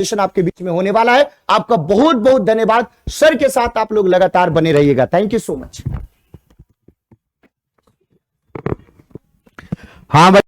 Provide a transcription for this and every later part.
आपके बीच में होने वाला है। आपका बहुत बहुत धन्यवाद। सर के साथ आप लोग लगातार बने रहिएगा। Thank you so much. हाँ भाई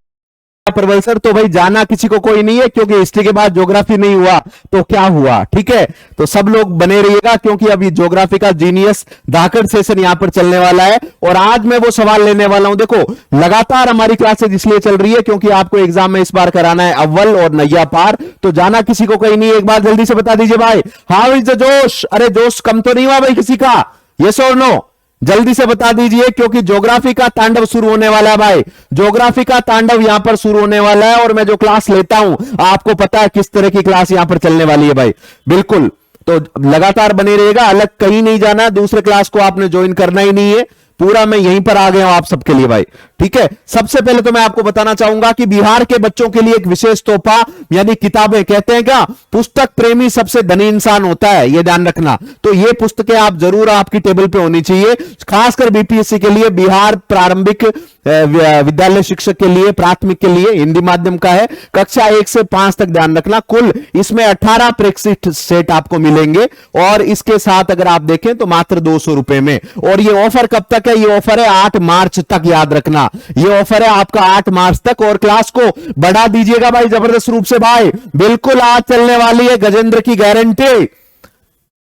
प्रबल सर, तो भाई जाना किसी को कोई नहीं है, क्योंकि हिस्ट्री के बाद ज्योग्राफी नहीं हुआ तो क्या हुआ। ठीक है, तो सब लोग बने रहिएगा, क्योंकि अभी ज्योग्राफी का जीनियस धाकड़ सेशन यहां पर चलने वाला है। और आज मैं वो सवाल लेने वाला हूं। देखो, लगातार हमारी क्लासेज इसलिए चल रही है क्योंकि आपको एग्जाम में इस बार कराना है अव्वल और नैया पार। तो जाना किसी को कोई नहीं है, एक बार जल्दी से बता दीजिए भाई। हाउ इज द जोश? अरे जोश कम तो नहीं हुआ भाई किसी का? यस और नो? जल्दी से बता दीजिए, क्योंकि ज्योग्राफी का तांडव शुरू होने वाला है भाई। ज्योग्राफी का तांडव यहां पर शुरू होने वाला है, और मैं जो क्लास लेता हूं आपको पता है किस तरह की क्लास यहां पर चलने वाली है भाई। बिल्कुल, तो लगातार बने रहेगा, अलग कहीं नहीं जाना, दूसरे क्लास को आपने ज्वाइन करना ही नहीं है। पूरा मैं यहीं पर आ गया हूं आप सबके लिए भाई। ठीक है, सबसे पहले तो मैं आपको बताना चाहूंगा कि बिहार के बच्चों के लिए एक विशेष तोहफा यानी किताबें, कहते हैं क्या पुस्तक प्रेमी सबसे धनी इंसान होता है, यह ध्यान रखना। तो ये पुस्तकें आप जरूर आपकी टेबल पे होनी चाहिए, खासकर बीपीएससी के लिए, बिहार प्रारंभिक विद्यालय शिक्षक के लिए, प्राथमिक के लिए हिंदी माध्यम का है, कक्षा 1 से 5 तक ध्यान रखना। कुल इसमें 18 प्रेक्षित सेट आपको मिलेंगे, और इसके साथ अगर आप देखें तो मात्र 200 रुपए में। और ये ऑफर कब तक है? ये ऑफर है 8 मार्च तक, याद रखना। ये ऑफर है आपका 8 मार्च तक, और क्लास को बढ़ा दीजिएगा भाई जबरदस्त रूप से भाई। बिल्कुल आज चलने वाली है गजेंद्र की गारंटी।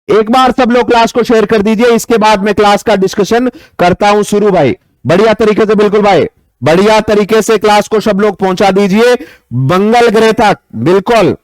एक बार सब लोग क्लास को शेयर कर दीजिए, इसके बाद मैं क्लास का डिस्कशन करता हूं शुरू भाई, बढ़िया तरीके से। बिल्कुल भाई, बढ़िया तरीके से क्लास को सब लोग पहुंचा दीजिए मंगल ग्रह तक। बिल्कुल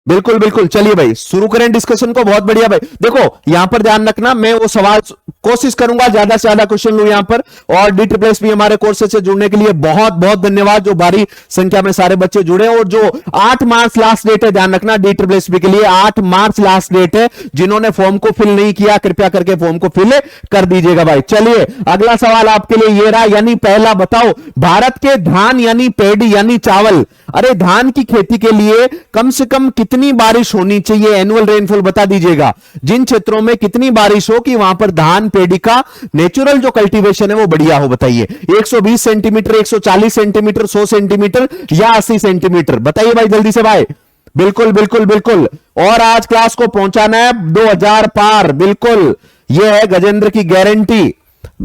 बिल्कुल बिल्कुल, चलिए भाई शुरू करें डिस्कशन को। बहुत बढ़िया भाई। देखो यहां पर ध्यान रखना, मैं वो सवाल कोशिश करूंगा ज्यादा से ज्यादा क्वेश्चन लूं यहां पर। और DSSS भी हमारे कोर्स से जुड़ने के लिए बहुत बहुत धन्यवाद, जो भारी संख्या में सारे बच्चे जुड़े। और जो 8 मार्च लास्ट डेट है, ध्यान रखना DSSS के लिए 8 मार्च लास्ट डेट है। जिन्होंने फॉर्म को फिल नहीं किया, कृपया करके फॉर्म को फिल कर दीजिएगा भाई। चलिए अगला सवाल आपके लिए ये रहा, यानी पहला बताओ, भारत के धान यानी पैडी यानी चावल, अरे धान की खेती के लिए कम से कम कितनी बारिश होनी चाहिए? एनुअल रेनफॉल बता दीजिएगा। जिन क्षेत्रों में कितनी बारिश हो कि वहां पर धान पेड़ी का नेचुरल जो कल्टीवेशन है वो बढ़िया हो, बताइए। 120 सेंटीमीटर, 140 सेंटीमीटर, 100 सेंटीमीटर या 80 सेंटीमीटर? बताइए भाई जल्दी से भाई। बिल्कुल बिल्कुल बिल्कुल, और आज क्लास को पहुंचाना है 2000 पार। बिल्कुल, यह है गजेंद्र की गारंटी।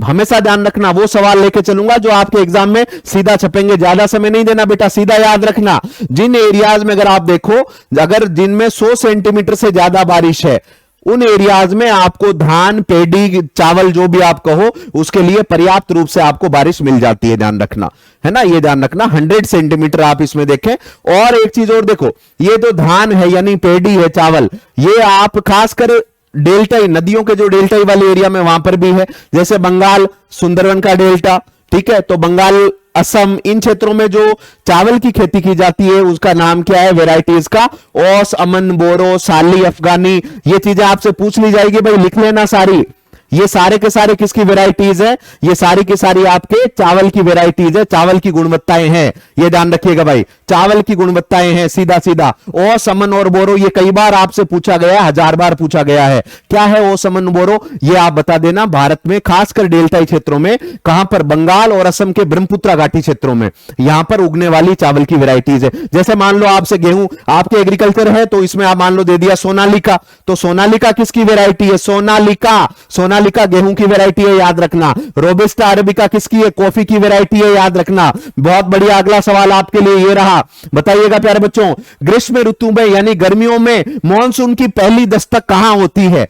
हमेशा ध्यान रखना, वो सवाल लेके चलूंगा जो आपके एग्जाम में सीधा छपेंगे। ज्यादा समय नहीं देना बेटा, सीधा याद रखना। जिन एरियाज में अगर आप देखो, अगर जिनमें 100 सेंटीमीटर से ज्यादा बारिश है, उन एरियाज में आपको धान पेडी चावल जो भी आप कहो उसके लिए पर्याप्त रूप से आपको बारिश मिल जाती है, ध्यान रखना है ना। ये ध्यान रखना 100 सेंटीमीटर आप इसमें देखें। और एक चीज और देखो, ये जो धान है यानी पेडी है चावल, ये आप खासकर डेल्टाई नदियों के जो डेल्टाई वाले एरिया में वहां पर भी है, जैसे बंगाल सुंदरवन का डेल्टा, ठीक है, तो बंगाल असम, इन क्षेत्रों में जो चावल की खेती की जाती है उसका नाम क्या है वेराइटीज का? ओस, अमन, बोरो, साली, अफगानी। ये चीजें आपसे पूछ ली जाएगी भाई, लिख लेना सारी। ये सारे के सारे किसकी वेराइटीज है? ये सारी की सारी आपके चावल की वेराइटीज है, चावल की गुणवत्ताएं हैं, ये ध्यान रखिएगा भाई। चावल की गुणवत्ताएं हैं, सीधा सीधा। ओ समन और बोरो, ये कई बार आपसे पूछा गया, 1000 बार पूछा गया है। क्या है ओ समन बोरो? ये आप बता देना। भारत में खासकर डेल्टाई क्षेत्रों में, कहां पर? बंगाल और असम के ब्रह्मपुत्र घाटी क्षेत्रों में, यहां पर उगने वाली चावल की वेराइटीज है। जैसे मान लो आपसे गेहूं, आपके एग्रीकल्चर है तो इसमें आप मान लो दे दिया सोनालिका, तो सोनालिका किसकी वेराइटी है? सोनालिका गेहूं की वैरायटी है, याद रखना। रोबस्टा अरेबिका किसकी है? कॉफी की वैरायटी है, याद रखना। बहुत बढ़िया, अगला सवाल आपके लिए ये रहा, बताइएगा प्यारे बच्चों, ग्रीष्म ऋतु में यानी गर्मियों में मॉनसून की पहली दस्तक कहां होती है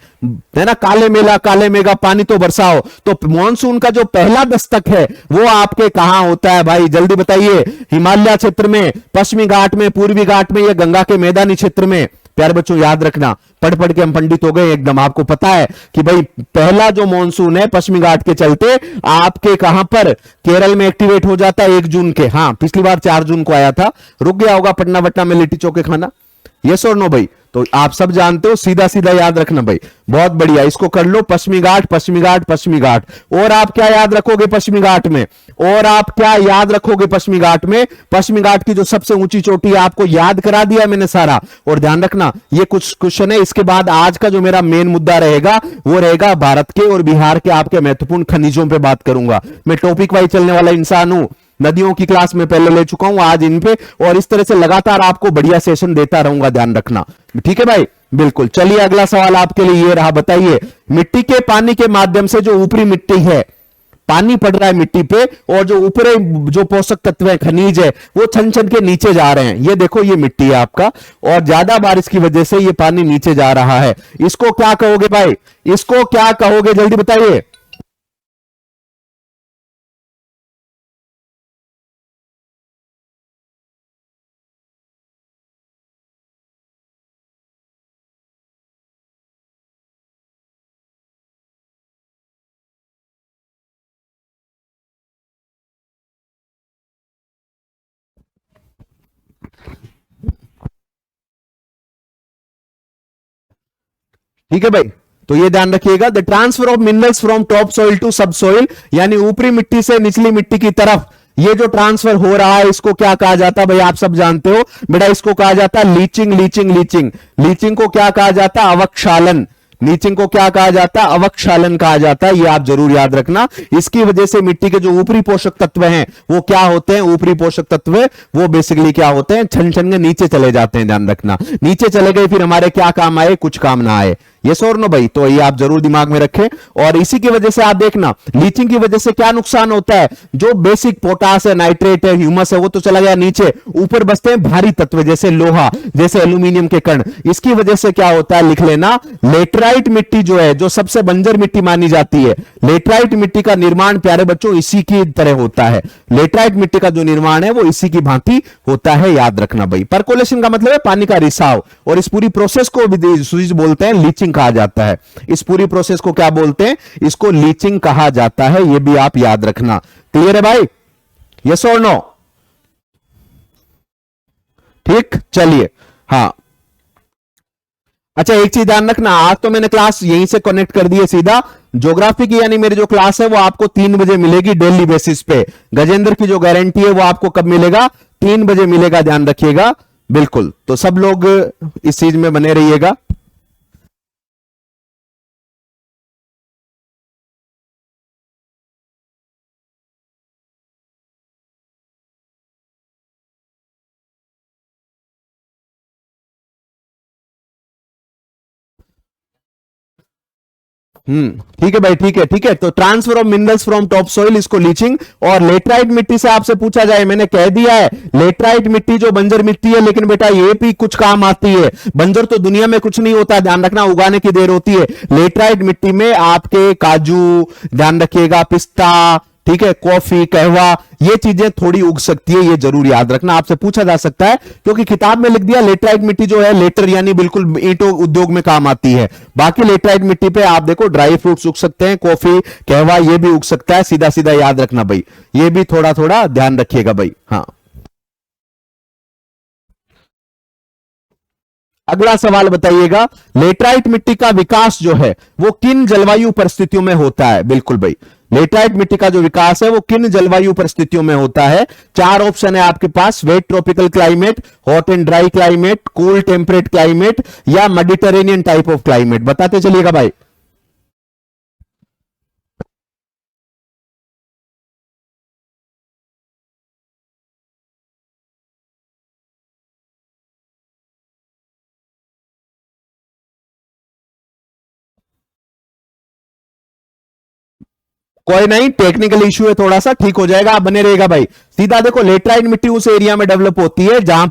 ना? काले मेला, काले मेगा, पानी तो बरसाओ। तो मॉनसून का जो पहला दस्तक है वो आपके कहां होता है भाई? जल्दी बताइए। हिमालय क्षेत्र में, पश्चिमी घाट में, पूर्वी घाट में, या गंगा के मैदानी क्षेत्र में? प्यारे बच्चों याद रखना, पढ़ पढ़ के हम पंडित हो गए एकदम। आपको पता है कि भाई पहला जो मॉनसून है पश्चिमी घाट के चलते आपके कहां पर? केरल में एक्टिवेट हो जाता है 1 जून के। हाँ, पिछली बार 4 जून को आया था। रुक गया होगा पटना वटना में लिट्टी चोखे खाना। यस और नो भाई? तो आप सब जानते हो, सीधा सीधा याद रखना भाई। बहुत बढ़िया, इसको कर लो। पश्चिमी घाट, पश्चिमी घाट, पश्चिमी घाट। और आप क्या याद रखोगे पश्चिमी घाट में? और आप क्या याद रखोगे पश्चिमी घाट में? पश्चिमी घाट की जो सबसे ऊंची चोटी है, आपको याद करा दिया मैंने सारा। और ध्यान रखना, ये कुछ क्वेश्चन है। इसके बाद आज का जो मेरा मेन मुद्दा रहेगा वो रहेगा भारत के और बिहार के आपके महत्वपूर्ण खनिजों पर बात करूंगा। मैं टॉपिक वाइज चलने वाला इंसान हूं। नदियों की क्लास में पहले ले चुका हूं, आज इन पे, और इस तरह से लगातार आपको बढ़िया सेशन देता रहूंगा, ध्यान रखना। ठीक है भाई, बिल्कुल। चलिए अगला सवाल आपके लिए ये रहा, बताइए मिट्टी के पानी के माध्यम से जो ऊपरी मिट्टी है, पानी पड़ रहा है मिट्टी पे, और जो ऊपरी जो पोषक तत्व है, खनिज है, वो छन छन के नीचे जा रहे हैं। ये देखो ये मिट्टी है आपका, और ज्यादा बारिश की वजह से ये पानी नीचे जा रहा है। इसको क्या कहोगे भाई, इसको क्या कहोगे, जल्दी बताइए। ठीक है भाई, तो ये ध्यान रखिएगा, the transfer of minerals from top soil to sub soil, यानी ऊपरी मिट्टी से निचली मिट्टी की तरफ ये जो ट्रांसफर हो रहा है, इसको क्या कहा जाता है भाई, आप सब जानते हो बेटा, इसको कहा जाता है लीचिंग। लीचिंग लीचिंग लीचिंग को क्या कहा जाता है, अवक्षालन। लीचिंग को क्या कहा जाता है, अवक्षालन कहा जाता है। ये आप जरूर याद रखना। इसकी वजह से मिट्टी के जो ऊपरी पोषक तत्व हैं वो क्या होते हैं, ऊपरी पोषक तत्व वो बेसिकली क्या होते हैं, छन छन के नीचे चले जाते हैं। ध्यान रखना, नीचे चले गए फिर हमारे क्या काम आए, कुछ काम ना आए। ये और नो भाई, तो ये आप जरूर दिमाग में रखें। और इसी की वजह से आप देखना, लीचिंग की वजह से क्या नुकसान होता है, जो बेसिक पोटास है, नाइट्रेट है, ह्यूमस है, वो तो चला गया नीचे, ऊपर बचते हैं भारी तत्व जैसे लोहा, जैसे एल्यूमिनियम के कण। इसकी वजह से क्या होता है, लिख लेना, लेटराइट मिट्टी जो है, जो सबसे बंजर मिट्टी मानी जाती है, लेटराइट मिट्टी का निर्माण प्यारे बच्चों इसी की तरह होता है। लेटराइट मिट्टी का जो निर्माण है वो इसी की भांति होता है, याद रखना भाई। परकोलेशन का मतलब है पानी का रिसाव, और इस पूरी प्रोसेस को भी बोलते हैं लीचिंग कहा जाता है। इस पूरी प्रोसेस को क्या बोलते हैं, इसको लीचिंग कहा जाता है। ये भी आप याद रखना। क्लियर है भाई, यस और नो? ठीक, चलिए। हाँ, अच्छा एक चीज ध्यान रखना, आज तो मैंने क्लास यहीं से कनेक्ट कर दी है सीधा। ज्योग्राफी की यानी मेरी जो क्लास है वो आपको 3 बजे मिलेगी डेली बेसिस पे। गजेंद्र की जो गारंटी है वो आपको कब मिलेगा, 3 बजे मिलेगा, ध्यान रखिएगा। बिल्कुल, तो सब लोग इस चीज में बने रहिएगा। ठीक है भाई, ठीक है, ठीक है। तो transfer of minerals from top soil, इसको लीचिंग। और लेटराइट मिट्टी से आपसे पूछा जाए, मैंने कह दिया है, लेटराइट मिट्टी जो बंजर मिट्टी है, लेकिन बेटा ये भी कुछ काम आती है। बंजर तो दुनिया में कुछ नहीं होता, ध्यान रखना, उगाने की देर होती है। लेटराइट मिट्टी में आपके काजू, ध्यान रखिएगा, पिस्ता, ठीक है, कॉफी, कहवा, ये चीजें थोड़ी उग सकती है, ये जरूर याद रखना। आपसे पूछा जा सकता है, क्योंकि किताब में लिख दिया लेटराइट मिट्टी जो है, लेटर यानी बिल्कुल ईंटों उद्योग में काम आती है। बाकी लेटराइट मिट्टी पे आप देखो ड्राई फ्रूट्स उग सकते हैं, कॉफी, कहवा, ये भी उग सकता है। सीधा सीधा याद रखना भाई, ये भी थोड़ा थोड़ा ध्यान रखिएगा भाई। हाँ, अगला सवाल बताइएगा, लेटराइट मिट्टी का विकास जो है वो किन जलवायु परिस्थितियों में होता है। बिल्कुल भाई, लेटराइट मिट्टी का जो विकास है वो किन जलवायु परिस्थितियों में होता है। 4 ऑप्शन है आपके पास, wet tropical climate, hot and dry climate, cool temperate climate, या मेडिटेरेनियन टाइप ऑफ क्लाइमेट। बताते चलिएगा भाई। कोई नहीं, टेक्निकल इश्यू है थोड़ा सा, ठीक हो जाएगा, आप बने रहेगा भाई। सीधा देखो, लेटराइट मिट्टी उस एरिया में डेवलप होती है जहां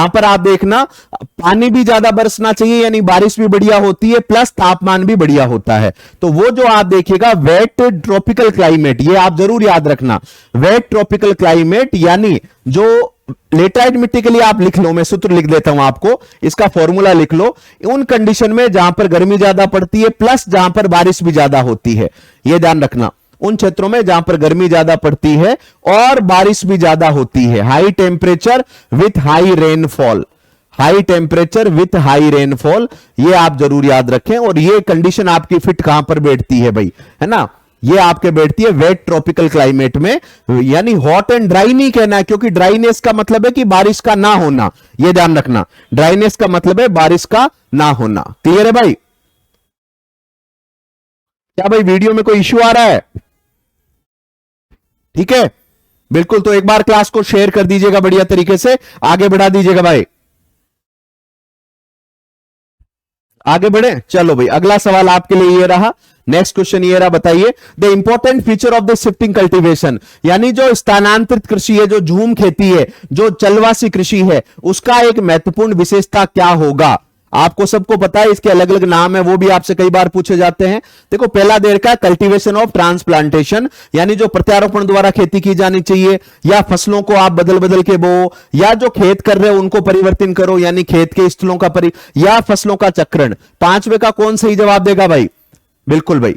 पर आप देखना पानी भी ज्यादा बरसना चाहिए, यानी बारिश भी बढ़िया होती है, प्लस तापमान भी बढ़िया होता है। तो वो जो आप देखिएगा वेट ट्रॉपिकल क्लाइमेट, ये आप जरूर याद रखना। वेट ट्रॉपिकल क्लाइमेट यानी जो लेटराइट मिट्टी के लिए आप लिख लो, मैं सूत्र लिख देता हूं आपको, इसका फॉर्मूला लिख लो। उन कंडीशन में जहां पर गर्मी ज्यादा पड़ती है, प्लस जहां पर बारिश भी ज्यादा होती है, यह ध्यान रखना। उन क्षेत्रों में जहां पर गर्मी ज्यादा पड़ती है और बारिश भी ज्यादा होती है, high temperature with high rainfall, high temperature with high rainfall, ये आप जरूर याद रखें। और ये कंडीशन आपकी फिट कहां पर बैठती है भाई, है ना, ये आपके बैठती है वेट ट्रॉपिकल क्लाइमेट में। यानी हॉट एंड ड्राई नहीं कहना है, क्योंकि ड्राइनेस का मतलब है कि बारिश का ना होना, ये ध्यान रखना। ड्राइनेस का मतलब है बारिश का ना होना। क्लियर है भाई? क्या भाई वीडियो में कोई इश्यू आ रहा है? ठीक है, बिल्कुल, तो एक बार क्लास को शेयर कर दीजिएगा बढ़िया तरीके से, आगे बढ़ा दीजिएगा भाई। आगे बढ़े, चलो भाई अगला सवाल आपके लिए ये रहा। नेक्स्ट क्वेश्चन ये रहा, बताइए the important feature of the shifting cultivation, यानी जो स्थानांतरित कृषि है, जो झूम खेती है, जो चलवासी कृषि है, उसका एक महत्वपूर्ण विशेषता क्या होगा। आपको सबको पता है, इसके अलग अलग नाम है, वो भी आपसे कई बार पूछे जाते हैं। देखो, पहला देर का कल्टीवेशन ऑफ ट्रांसप्लांटेशन, यानी जो प्रत्यारोपण द्वारा खेती की जानी चाहिए, या फसलों को आप बदल बदल के बो, या जो खेत कर रहे हो उनको परिवर्तन करो, यानी खेत के स्थलों का या फसलों का चक्रण। पांचवे का कौन सही जवाब देगा भाई? बिल्कुल भाई,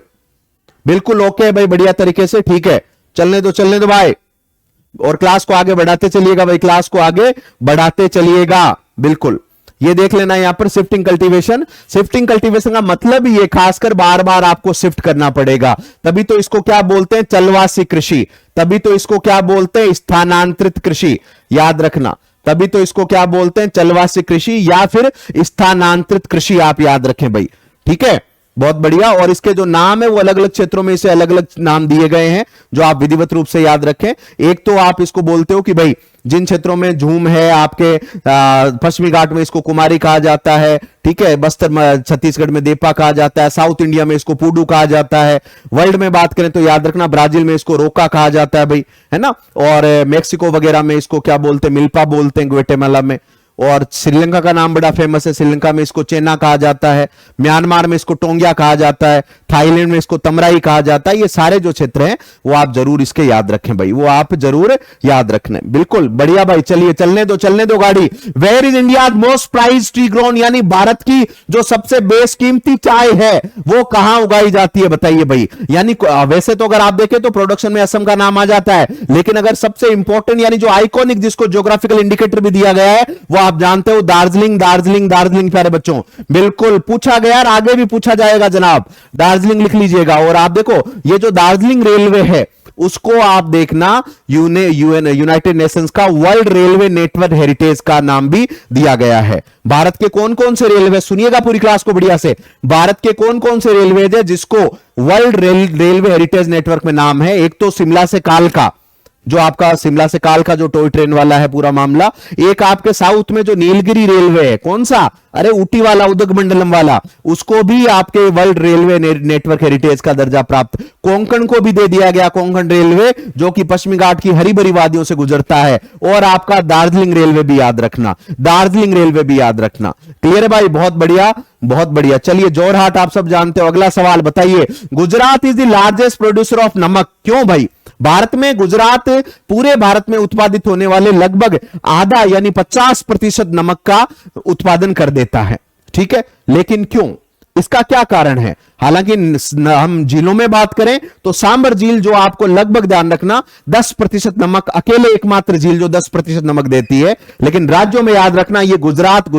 बिल्कुल ओके भाई, बढ़िया तरीके से, ठीक है, चलने दो भाई, और क्लास को आगे बढ़ाते चलिएगा भाई, क्लास को आगे बढ़ाते चलिएगा। बिल्कुल, ये देख लेना यहां पर शिफ्टिंग कल्टीवेशन। शिफ्टिंग कल्टीवेशन का मतलब ये खासकर बार बार आपको शिफ्ट करना पड़ेगा, तभी तो इसको क्या बोलते हैं? चलवासी कृषि। तभी तो इसको क्या बोलते हैं? स्थानांतरित कृषि। याद रखना, तभी तो इसको क्या बोलते हैं? चलवासी कृषि या फिर स्थानांतरित कृषि, आप याद रखें भाई, ठीक है, बहुत बढ़िया। और इसके जो नाम है वो अलग अलग क्षेत्रों में इसे अलग अलग नाम दिए गए हैं, जो आप विधिवत रूप से याद रखें। एक तो आप इसको बोलते हो कि भाई जिन क्षेत्रों में झूम है, आपके पश्चिमी घाट में इसको कुमारी कहा जाता है, ठीक है, बस्तर छत्तीसगढ़ में देपा कहा जाता है, साउथ इंडिया में इसको पूडू कहा जाता है, वर्ल्ड में बात करें तो याद रखना ब्राजील में इसको रोका कहा जाता है भाई, है ना, और मेक्सिको वगैरह में इसको क्या बोलते हैं? मिल्पा बोलते हैं, ग्वाटेमाला में। और श्रीलंका का नाम बड़ा फेमस है, श्रीलंका में इसको चेना कहा जाता है, म्यांमार में इसको टोंगिया कहा जाता है, थाईलैंड में इसको तमराई कहा जाता है। ये सारे जो क्षेत्र हैं वो आप जरूर इसके याद रखें भाई, वो आप जरूर याद रखना। बिल्कुल बढ़िया भाई, चलिए चलने दो गाड़ी। Where is India most prize tea grown, यानी भारत की जो सबसे बेशकीमती चाय है वो कहां उगाई जाती है, बताइए भाई। यानी वैसे तो अगर आप देखें तो प्रोडक्शन में असम का नाम आ जाता है, लेकिन अगर सबसे इंपॉर्टेंट यानी जो आइकॉनिक, जिसको ज्योग्राफिकल इंडिकेटर भी दिया गया है, वो आप जानते हो, दार्जिलिंग। दार्जिलिंग प्यारे बच्चों, बिल्कुल पूछा गया और आगे भी पूछा जाएगा जनाब, दार्जिलिंग लिख लीजिएगा। और आप देखो, ये जो दार्जिलिंग रेलवे है उसको आप देखना यूनाइटेड नेशंस का वर्ल्ड रेलवे नेटवर्क हेरिटेज का नाम भी दिया गया है। भारत के कौन कौन से रेलवे, सुनिएगा पूरी क्लास को बढ़िया से, भारत के कौन कौन से रेलवे है जिसको वर्ल्ड रेलवे हेरिटेज नेटवर्क में नाम है? एक तो शिमला से कालका, जो आपका शिमला से काल का जो टॉय ट्रेन वाला है पूरा मामला। एक आपके साउथ में जो नीलगिरी रेलवे है, कौन सा? अरे ऊटी वाला, उदगमंडलम वाला, उसको भी आपके वर्ल्ड रेलवे नेटवर्क हेरिटेज का दर्जा प्राप्त। कोंकण को भी दे दिया गया, कोंकण रेलवे, जो कि पश्चिमी घाट की हरी भरी वादियों से गुजरता है। और आपका दार्जिलिंग रेलवे भी याद रखना, दार्जिलिंग रेलवे भी याद रखना। क्लियर है भाई? बहुत बढ़िया, बहुत बढ़िया। चलिए, जोरहाट आप सब जानते हो। अगला सवाल बताइए, Gujarat is the largest producer of नमक। क्यों भाई? भारत में गुजरात पूरे भारत में उत्पादित होने वाले लगभग आधा यानी 50% नमक का उत्पादन कर देता है, ठीक है, लेकिन क्यों? इसका क्या कारण है? हालांकि हम झीलों में बात करें तो सांबर झील, जो आपको लगभग ध्यान रखना 10% नमक, अकेले एकमात्र झील जो 10% नमक देती है, लेकिन राज्यों में याद रखना ये गुजरात।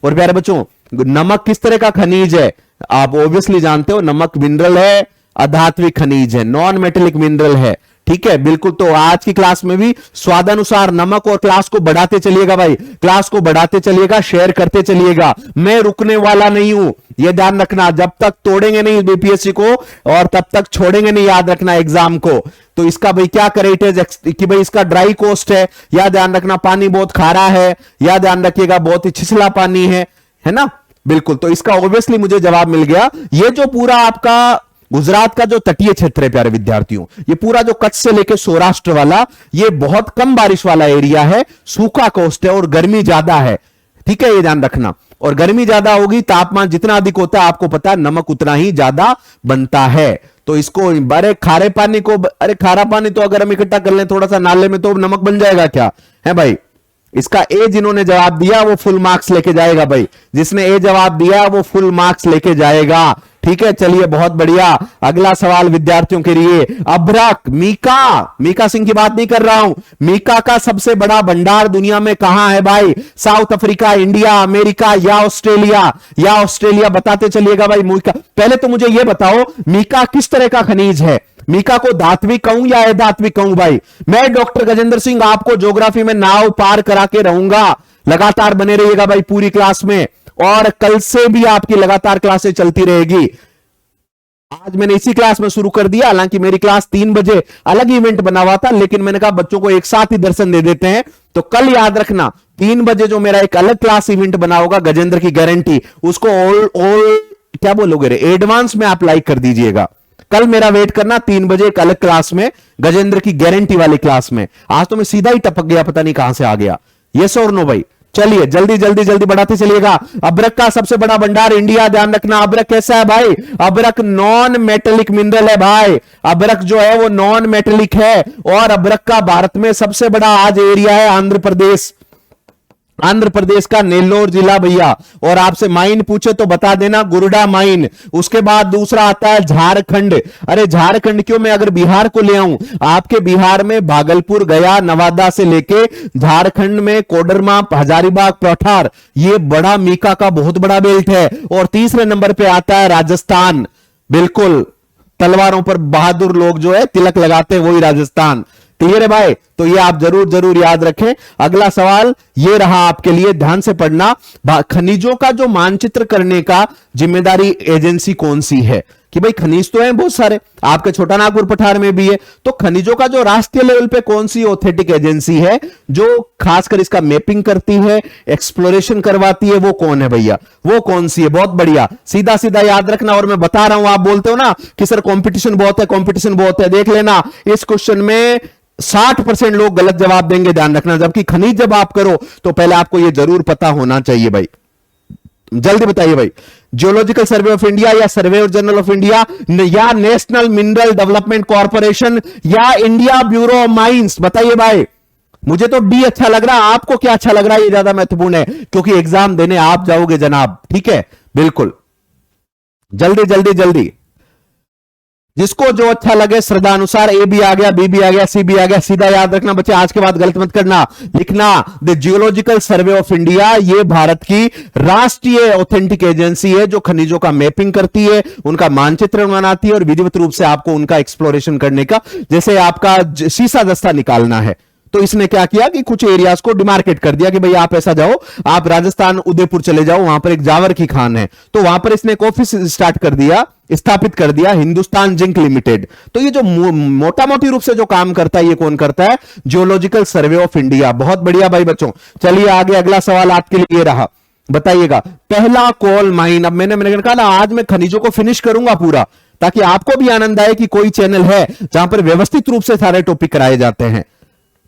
और प्यारे बच्चों, नमक किस तरह का खनिज है? आप ऑब्वियसली जानते हो, नमक मिनरल है, अधात्विक खनिज है, नॉन मेटेलिक मिनरल है, ठीक है, बिल्कुल। तो आज की क्लास में भी स्वादानुसार नमक, और क्लास को बढ़ाते चलिएगा भाई, क्लास को बढ़ाते चलिएगा, शेयर करते चलिएगा। मैं रुकने वाला नहीं हूं, यह ध्यान रखना, जब तक तोड़ेंगे नहीं बीपीएससी को और तब तक छोड़ेंगे नहीं, याद रखना एग्जाम को। तो इसका भाई क्या करेक्ट है कि भाई इसका ड्राई कोस्ट है, या ध्यान रखना पानी बहुत खारा है, या ध्यान रखिएगा बहुत ही छिछला पानी है ना, बिल्कुल। तो इसका ऑब्वियसली मुझे जवाब मिल गया। ये जो पूरा आपका गुजरात का जो तटीय क्षेत्र है प्यारे विद्यार्थियों, ये पूरा जो कच्छ से लेकर सौराष्ट्र वाला, ये बहुत कम बारिश वाला एरिया है, सूखा कोस्ट है और गर्मी ज्यादा है, ठीक है, ये ध्यान रखना। और गर्मी ज्यादा होगी, तापमान जितना अधिक होता है, आपको पता है नमक उतना ही ज्यादा बनता है। तो इसको, अरे खारे पानी को, अरे खारा पानी तो अगर हम इकट्ठा कर लें थोड़ा सा नाले में तो नमक बन जाएगा क्या? है भाई? इसका ए जिन्होंने जवाब दिया वो फुल मार्क्स लेके जाएगा भाई, जिसने ए जवाब दिया वो फुल मार्क्स लेके जाएगा, ठीक है। चलिए, बहुत बढ़िया। अगला सवाल विद्यार्थियों के लिए, अभ्रक, मीका सिंह की बात नहीं कर रहा हूं, मीका का सबसे बड़ा भंडार दुनिया में कहां है भाई? साउथ अफ्रीका, इंडिया, अमेरिका या ऑस्ट्रेलिया? बताते चलिएगा भाई। मीका, पहले तो मुझे यह बताओ, मीका किस तरह का खनिज है? मीका को धात्विक कहूं या अधात्विक कहूं भाई? मैं डॉक्टर गजेंद्र सिंह आपको ज्योग्राफी में नाव पार करा के रहूंगा। लगातार बने रहिएगा भाई पूरी क्लास में, और कल से भी आपकी लगातार क्लासें चलती रहेगी। आज मैंने इसी क्लास में शुरू कर दिया, हालांकि मेरी क्लास 3 बजे अलग इवेंट बना हुआ था, लेकिन मैंने कहा बच्चों को एक साथ ही दर्शन दे देते हैं। तो कल याद रखना 3 बजे जो मेरा एक अलग क्लास इवेंट बना होगा गजेंद्र की गारंटी, उसको ऑल क्या बोलोगे रे, एडवांस में आप लाइक कर दीजिएगा। कल मेरा वेट करना 3 बजे एक अलग क्लास में, गजेंद्र की गारंटी वाली क्लास में। आज तो मैं सीधा ही टपक गया, पता नहीं कहां से आ गया। यस और नो भाई? चलिए जल्दी जल्दी जल्दी बढ़ाते चलिएगा। अब्रक का सबसे बड़ा भंडार इंडिया, ध्यान रखना। अब्रक कैसा है भाई? अब्रक नॉन मेटेलिक मिनरल है भाई। अब्रक जो है वो नॉन मेटेलिक है, और अब्रक का भारत में सबसे बड़ा आज एरिया है आंध्र प्रदेश। आंध्र प्रदेश का नेल्लोर जिला भैया। और आपसे माइन पूछे तो बता देना गुरुडा माइन। उसके बाद दूसरा आता है झारखंड। अरे झारखंड क्यों, मैं अगर बिहार को ले आऊं, आपके बिहार में भागलपुर, गया, नवादा से लेके झारखंड में कोडरमा, हजारीबाग, पठार, ये बड़ा मीका का बहुत बड़ा बेल्ट है। और तीसरे नंबर पे आता है राजस्थान। बिल्कुल, तलवारों पर बहादुर लोग जो है तिलक लगाते हैं, वही राजस्थान। क्लियर है भाई? तो ये आप जरूर जरूर याद रखें। अगला सवाल ये रहा आपके लिए, ध्यान से पढ़ना। खनिजों का जो मानचित्र करने का जिम्मेदारी एजेंसी कौन सी है? कि भाई खनिज तो है बहुत सारे, आपके छोटा नागपुर पठार में भी है, तो खनिजों का जो राष्ट्रीय लेवल पे कौन सी ऑथेंटिक एजेंसी है जो खासकर इसका मैपिंग करती है, एक्सप्लोरेशन करवाती है, वो कौन है भैया? वो कौन सी है? बहुत बढ़िया, सीधा सीधा याद रखना। और मैं बता रहा हूं, आप बोलते हो ना कि सर कंपटीशन बहुत है, कंपटीशन बहुत है, देख लेना इस क्वेश्चन में 60% लोग गलत जवाब देंगे, ध्यान रखना। जबकि खनिज जब आप करो तो पहले आपको यह जरूर पता होना चाहिए भाई। जल्दी बताइए भाई, जियोलॉजिकल सर्वे ऑफ इंडिया या सर्वे जनरल ऑफ इंडिया या नेशनल मिनरल डेवलपमेंट कॉर्पोरेशन या इंडिया ब्यूरो ऑफ माइंस? बताइए भाई। मुझे तो डी अच्छा लग रहा है, आपको क्या अच्छा लग रहा है ये ज्यादा महत्वपूर्ण है, क्योंकि एग्जाम देने आप जाओगे जनाब। ठीक है, बिल्कुल, जल्दी जल्दी जल्दी, जिसको जो अच्छा लगे श्रद्धा अनुसार। ए भी आ गया, बी भी आ गया, सी भी आ गया। सीधा याद रखना बच्चे, आज के बाद गलत मत करना। लिखना the geological survey of India, ये भारत की राष्ट्रीय ऑथेंटिक एजेंसी है जो खनिजों का मैपिंग करती है, उनका मानचित्रण बनाती है और विधिवत रूप से आपको उनका एक्सप्लोरेशन करने का, जैसे आपका शीशा दस्ता निकालना है, तो इसने क्या किया कि कुछ एरियाज को डिमार्केट कर दिया कि भाई आप ऐसा जाओ, आप राजस्थान उदयपुर चले जाओ, वहां पर एक जावर की खान है, तो वहां पर इसने एक ऑफिस स्टार्ट कर दिया, स्थापित कर दिया, हिंदुस्तान जिंक लिमिटेड। तो ये जो मोटा मोटी रूप से जो काम करता है, ये कौन करता है? Geological survey of India. बहुत बढ़िया भाई बच्चों, चलिए आगे अगला सवाल आपके लिए ये रहा, बताइएगा। पहला कोल माइन, अब मैंने कहा ना आज मैं खनिजों को फिनिश करूंगा पूरा, ताकि आपको भी आनंद आए कि कोई चैनल है जहां पर व्यवस्थित रूप से सारे टॉपिक कराए जाते हैं।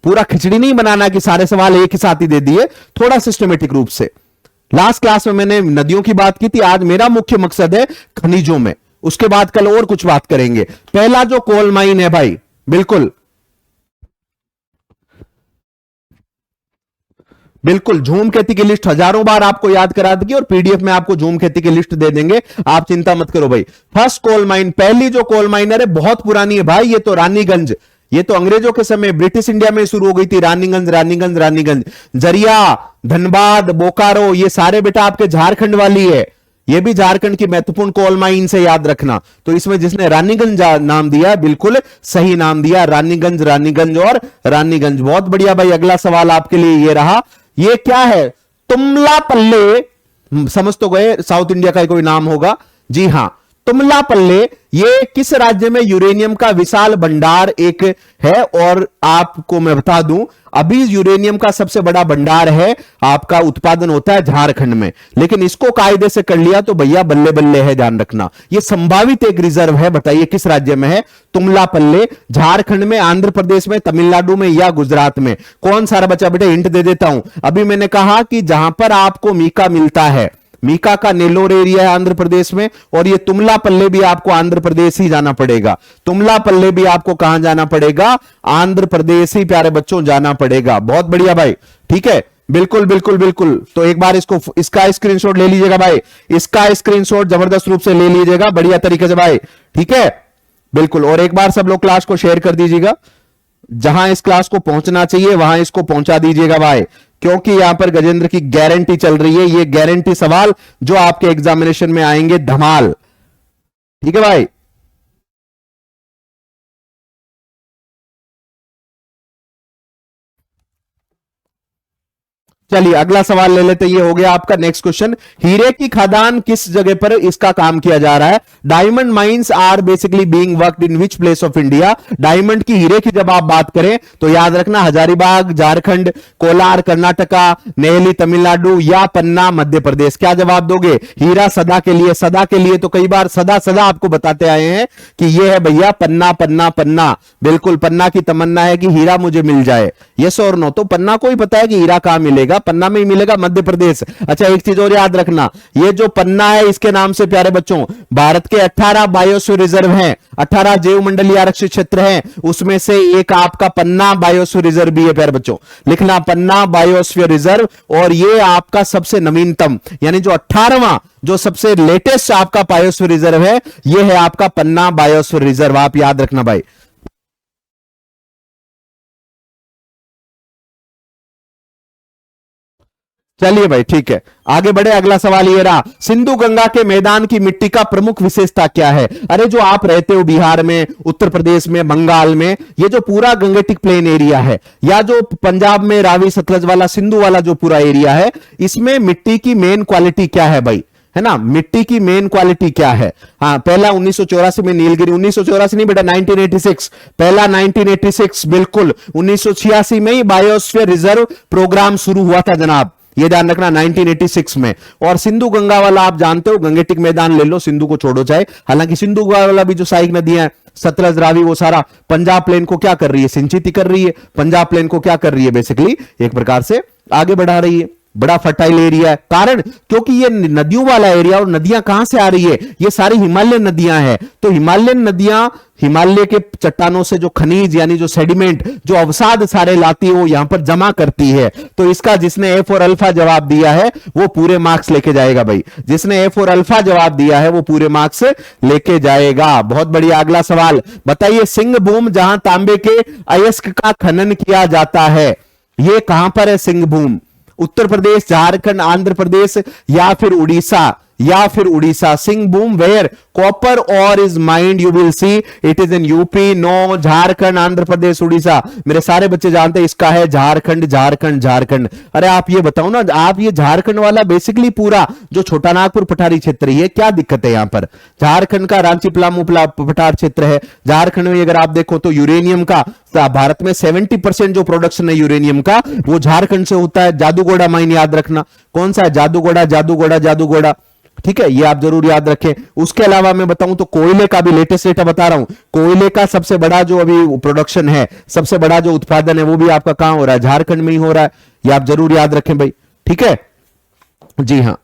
पूरा खिचड़ी नहीं बनाना कि सारे सवाल एक ही साथ ही दे दिए, थोड़ा सिस्टमेटिक रूप से। लास्ट क्लास में मैंने नदियों की बात की थी, आज मेरा मुख्य मकसद है खनिजों में, उसके बाद कल और कुछ बात करेंगे। पहला जो कोल माइन है भाई, बिल्कुल बिल्कुल झूम खेती की लिस्ट हजारों बार आपको याद करा देगी, और पीडीएफ में आपको झूम खेती की लिस्ट दे देंगे, आप चिंता मत करो भाई। फर्स्ट कोल माइन, पहली जो कोल माइनर है बहुत पुरानी है भाई, ये तो रानीगंज, ये तो अंग्रेजों के समय ब्रिटिश इंडिया में शुरू हो गई थी। रानीगंज रानीगंज रानीगंज, जरिया, धनबाद, बोकारो, ये सारे बेटा आपके झारखंड वाली है। ये भी झारखंड की महत्वपूर्ण कोल माइन से याद रखना। तो इसमें जिसने रानीगंज नाम दिया, बिल्कुल सही नाम दिया, रानीगंज रानीगंज और रानीगंज। बहुत बढ़िया भाई, अगला सवाल आपके लिए ये रहा, ये क्या है? तुमलापल्ले, समझ तो गए साउथ इंडिया का कोई नाम होगा, जी हां, तुमलापल्ले। ये किस राज्य में यूरेनियम का विशाल भंडार एक है? और आपको मैं बता दूं, अभी यूरेनियम का सबसे बड़ा भंडार है, आपका उत्पादन होता है झारखंड में, लेकिन इसको कायदे से कर लिया तो भैया बल्ले बल्ले है, ध्यान रखना। ये संभावित एक रिजर्व है, बताइए किस राज्य में है? तुमलापल्ले, झारखंड में, आंध्र प्रदेश में, तमिलनाडु में या गुजरात में? कौन सारा बच्चा? बेटा हिंट दे देता हूं, अभी मैंने कहा कि जहां पर आपको मीका मिलता है, मीका का नेल्लोर एरिया है आंध्र प्रदेश में, और ये तुमलापल्ले भी आपको आंध्र प्रदेश ही जाना पड़ेगा। तुमलापल्ले भी आपको कहां जाना पड़ेगा? आंध्र प्रदेश ही प्यारे बच्चों जाना पड़ेगा। बहुत बढ़िया भाई, ठीक है, बिल्कुल बिल्कुल बिल्कुल। तो एक बार इसका स्क्रीनशॉट ले लीजिएगा भाई, इसका स्क्रीनशॉट जबरदस्त रूप से ले लीजिएगा बढ़िया तरीके से भाई, ठीक है, बिल्कुल। और एक बार सब लोग क्लास को शेयर कर दीजिएगा, जहां इस क्लास को पहुंचना चाहिए वहां इसको पहुंचा दीजिएगा भाई, क्योंकि यहां पर गजेंद्र की गारंटी चल रही है। ये गारंटी सवाल जो आपके एग्जामिनेशन में आएंगे धमाल, ठीक है भाई। चलिए अगला सवाल ले लेते, ये हो गया आपका नेक्स्ट क्वेश्चन। हीरे की खदान किस जगह पर इसका काम किया जा रहा है? Diamond mines are basically being worked in which place of India? Diamond की, हीरे की जब आप बात करें तो याद रखना हजारीबाग झारखंड, कोलार कर्नाटका, नेहली तमिलनाडु या पन्ना मध्य प्रदेश। क्या जवाब दोगे? हीरा सदा के लिए, सदा के लिए तो कई बार सदा सदा आपको बताते आए हैं कि ये है भैया पन्ना पन्ना पन्ना। बिल्कुल, पन्ना की तमन्ना है कि हीरा मुझे मिल जाए। यस और नो? तो पन्ना को ही पता है कि हीरा कहां मिलेगा, पन्ना में ही मिलेगा, मध्य प्रदेश। अच्छा एक चीज और याद रखना, ये जो पन्ना है इसके नाम से प्यारे बच्चों भारत के 18 बायोस्फीयर रिजर्व हैं, 18 जैव मंडलीय आरक्षित क्षेत्र हैं, उसमें से एक आपका पन्ना बायोस्फीयर रिजर्व भी है प्यारे बच्चों। लिखना पन्ना बायोस्फीयर रिजर्व, और ये आपका सबसे नवीनतम यानी जो 18वां जो सबसे लेटेस्ट आपका बायोस्फीयर रिजर्व है, ये है आपका पन्ना बायोस्फीयर रिजर्व। आप याद रखना भाई। चलिए भाई ठीक है, आगे बढ़े। अगला सवाल ये रहा, सिंधु गंगा के मैदान की मिट्टी का प्रमुख विशेषता क्या है? अरे जो आप रहते हो बिहार में, उत्तर प्रदेश में, बंगाल में, ये जो पूरा गंगेटिक प्लेन एरिया है, या जो पंजाब में रावी सतलज वाला सिंधु वाला जो पूरा एरिया है, इसमें मिट्टी की मेन क्वालिटी क्या है भाई? है ना, मिट्टी की मेन क्वालिटी क्या है? हाँ, पहला 1984 में नीलगिरी, 1984 नहीं बेटा 1986, पहला 1986, बिल्कुल 1986 में ही बायोस्फीयर रिजर्व प्रोग्राम शुरू हुआ था जनाब, ये ध्यान रखना 1986 में। और सिंधु गंगा वाला आप जानते हो, गंगेटिक मैदान ले लो, सिंधु को छोड़ो चाहे, हालांकि सिंधु वाला भी जो सहायक नदियां हैं सतलज रावी, वो सारा पंजाब प्लेन को क्या कर रही है? सिंचित कर रही है। पंजाब प्लेन को क्या कर रही है? बेसिकली एक प्रकार से आगे बढ़ा रही है। बड़ा फर्टाइल एरिया है, कारण क्योंकि ये नदियों वाला एरिया, और नदियां कहां से आ रही है? ये सारी हिमालयन नदियां हैं। तो हिमालयन नदियां हिमालय के चट्टानों से जो खनिज यानी जो सेडिमेंट, जो अवसाद सारे लाती है, वो यहां पर जमा करती है। तो इसका जिसने ए फॉर अल्फा जवाब दिया है वो पूरे मार्क्स लेके जाएगा भाई। जिसने ए फॉर अल्फा जवाब दिया है वो पूरे मार्क्स लेके जाएगा। बहुत बढ़िया। अगला सवाल बताइए, सिंहभूम जहां तांबे के अयस्क का खनन किया जाता है, ये कहां पर है सिंहभूम? उत्तर प्रदेश, झारखंड, आंध्र प्रदेश या फिर उड़ीसा? या फिर Orissa. Singhbhum where copper ore is mined, you will see it is in UP. No, Jharkhand, Andhra Pradesh, Orissa. मेरे सारे बच्चे जानते हैं इसका है झारखंड, झारखंड, झारखंड। अरे आप ये बताओ ना, आप ये झारखंड वाला बेसिकली पूरा जो छोटा नागपुर पठारी क्षेत्र है, क्या दिक्कत है यहां पर? झारखंड का रांची पलामू पठार क्षेत्र है। झारखंड में अगर आप देखो तो यूरेनियम का भारत में 70% जो प्रोडक्शन है यूरेनियम का, वो झारखंड से होता है। जादूगोड़ा माइन याद रखना, कौन सा है? जादूगोड़ा, जादूगोड़ा, जादूगोड़ा। ठीक है, ये आप जरूर याद रखें। उसके अलावा मैं बताऊं तो कोयले का भी लेटेस्ट डेटा बता रहा हूं। कोयले का सबसे बड़ा जो अभी प्रोडक्शन है, सबसे बड़ा जो उत्पादन है, वो भी आपका कहां हो रहा है? झारखंड में ही हो रहा है। ये आप जरूर याद रखें भाई। ठीक है जी हाँ।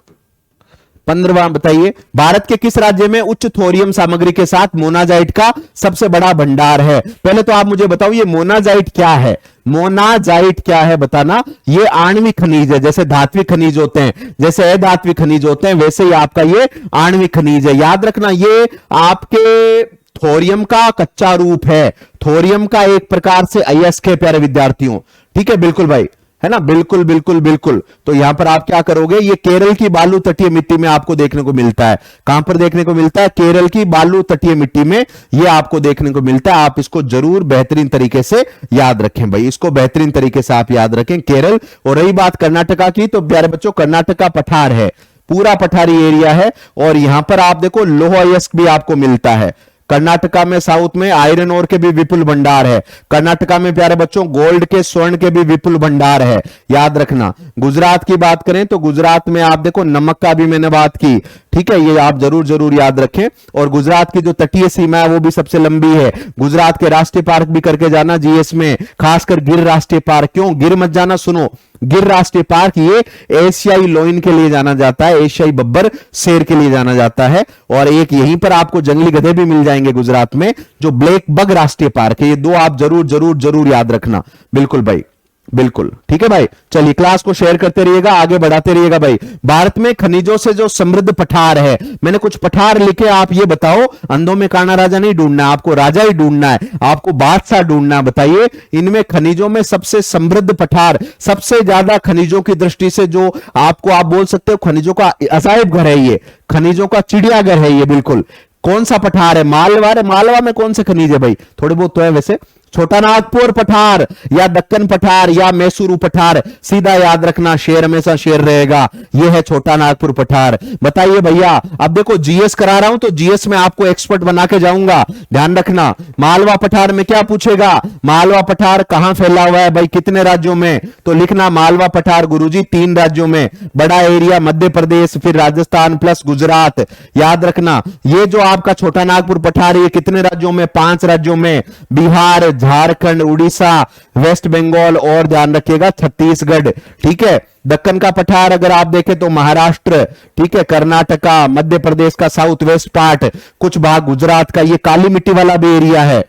15वां बताइए, भारत के किस राज्य में उच्च थोरियम सामग्री के साथ मोनाजाइट का सबसे बड़ा भंडार है? पहले तो आप मुझे बताओ ये मोनाजाइट क्या है? मोनाजाइट क्या है बताना। ये आणविक खनिज है, जैसे धात्विक खनिज होते हैं, जैसे अधात्विक खनिज होते हैं, वैसे ही आपका ये आणविक खनिज है। याद रखना, ये आपके थोरियम का कच्चा रूप है। थोरियम का एक प्रकार से अयस्क है प्यारे विद्यार्थियों। ठीक है, बिल्कुल भाई, है ना, बिल्कुल बिल्कुल बिल्कुल। तो यहां पर आप क्या करोगे, ये केरल की बालू तटीय मिट्टी में आपको देखने को मिलता है। कहां पर देखने को मिलता है? केरल की बालू तटीय मिट्टी में ये आपको देखने को मिलता है। आप इसको जरूर बेहतरीन तरीके से याद रखें भाई, इसको बेहतरीन तरीके से आप याद रखें, केरल। और रही बात कर्नाटका की, तो प्यारे बच्चों कर्नाटका पठार है, पूरा पठारी एरिया है। और यहां पर आप देखो लोह अयस्क भी आपको मिलता है। कर्नाटका में साउथ में आयरन ओर के भी विपुल भंडार है। कर्नाटका में प्यारे बच्चों गोल्ड के, स्वर्ण के भी विपुल भंडार है, याद रखना। गुजरात की बात करें तो गुजरात में आप देखो नमक का भी मैंने बात की। ठीक है, ये आप जरूर जरूर याद रखें। और गुजरात की जो तटीय सीमा है वो भी सबसे लंबी है। गुजरात के राष्ट्रीय पार्क भी करके जाना जीएस में, खासकर गिर राष्ट्रीय पार्क। क्यों गिर मत जाना, सुनो, गिर राष्ट्रीय पार्क ये एशियाई लोइन के लिए जाना जाता है, एशियाई बब्बर शेर के लिए जाना जाता है। और एक यहीं पर आपको जंगली गधे भी मिल जाएंगे गुजरात में, जो ब्लैक बग राष्ट्रीय पार्क है। ये दो आप जरूर जरूर जरूर याद रखना। बिल्कुल भाई, बिल्कुल ठीक है भाई। चलिए क्लास को शेयर करते रहिएगा, आगे बढ़ाते रहिएगा भाई। भारत में खनिजों से जो समृद्ध पठार है, मैंने कुछ पठार लिखे, आप ये बताओ, अंधों में काना राजा नहीं ढूंढना, आपको राजा ही ढूंढना है, आपको बादशाह ढूंढना है। बताइए इनमें खनिजों में सबसे समृद्ध पठार, सबसे ज्यादा खनिजों की दृष्टि से जो आपको, आप बोल सकते हो खनिजों का अजायब घर है ये, खनिजों का चिड़ियाघर है ये। बिल्कुल, कौन सा पठार है? मालवा। मालवा में कौन से खनिज है भाई? थोड़े बहुत तो है वैसे। छोटा नागपुर पठार या दक्कन पठार या मैसूरू पठार, सीधा याद रखना, शेर हमेशा शेर रहेगा। यह है छोटा नागपुर पठार। बताइए भैया, अब देखो जीएस करा रहा हूं तो जीएस में आपको एक्सपर्ट बना के जाऊंगा, ध्यान रखना। मालवा पठार में क्या पूछेगा, मालवा पठार कहां फैला हुआ है भाई, कितने राज्यों में, तो लिखना मालवा पठार गुरुजी 3 राज्यों में, बड़ा एरिया मध्य प्रदेश, फिर राजस्थान प्लस गुजरात। याद रखना ये जो आपका छोटा नागपुर पठार है, ये कितने राज्यों में, 5 राज्यों में, बिहार, झारखंड, उड़ीसा, वेस्ट बंगाल और ध्यान रखिएगा छत्तीसगढ़। ठीक है, दक्कन का पठार अगर आप देखें तो महाराष्ट्र, ठीक है, कर्नाटका, मध्य प्रदेश का साउथ वेस्ट पार्ट, कुछ भाग गुजरात का, ये काली मिट्टी वाला भी एरिया है।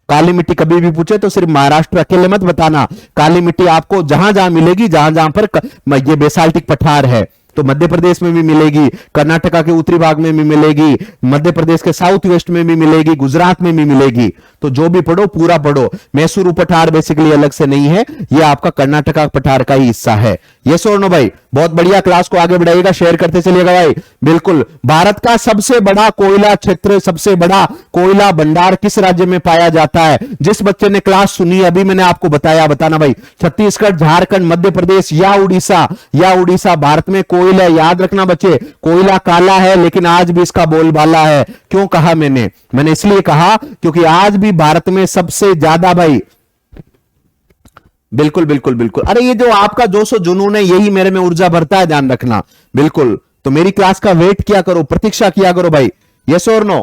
काली मिट्टी कभी भी पूछे तो सिर्फ महाराष्ट्र अकेले मत बताना, काली मिट्टी आपको जहां जहां मिलेगी, जहां जहां पर ये बेसाल्टिक पठार है, तो मध्य प्रदेश में भी मिलेगी, कर्नाटका के उत्तरी भाग में भी मिलेगी, मध्य प्रदेश के साउथ वेस्ट में भी मिलेगी, गुजरात में भी मिलेगी। तो जो भी पढ़ो पूरा पढ़ो। मैसूरू पठार बेसिकली अलग से नहीं है, यह आपका कर्नाटका पठार का ही हिस्सा है। यस और नो भाई, बहुत बढ़िया। क्लास को आगे बढ़ाइएगा, शेयर करते चलिएगा भाई। बिल्कुल, भारत का सबसे बड़ा कोयला क्षेत्र, सबसे बड़ा कोयला भंडार किस राज्य में पाया जाता है? जिस बच्चे ने क्लास सुनी अभी मैंने आपको बताया, बताना भाई। छत्तीसगढ़, झारखंड, मध्य प्रदेश या उड़ीसा, या उड़ीसा। भारत में कोयला, याद रखना बच्चे, कोयला काला है लेकिन आज भी इसका बोलबाला है। क्यों कहा मैंने इसलिए कहा क्योंकि आज भी भारत में सबसे ज्यादा भाई, बिल्कुल बिल्कुल बिल्कुल, अरे ये जो आपका जोश और जुनून है यही मेरे में ऊर्जा भरता है, ध्यान रखना। बिल्कुल, तो मेरी क्लास का वेट किया करो, प्रतीक्षा किया करो भाई। यस और नो?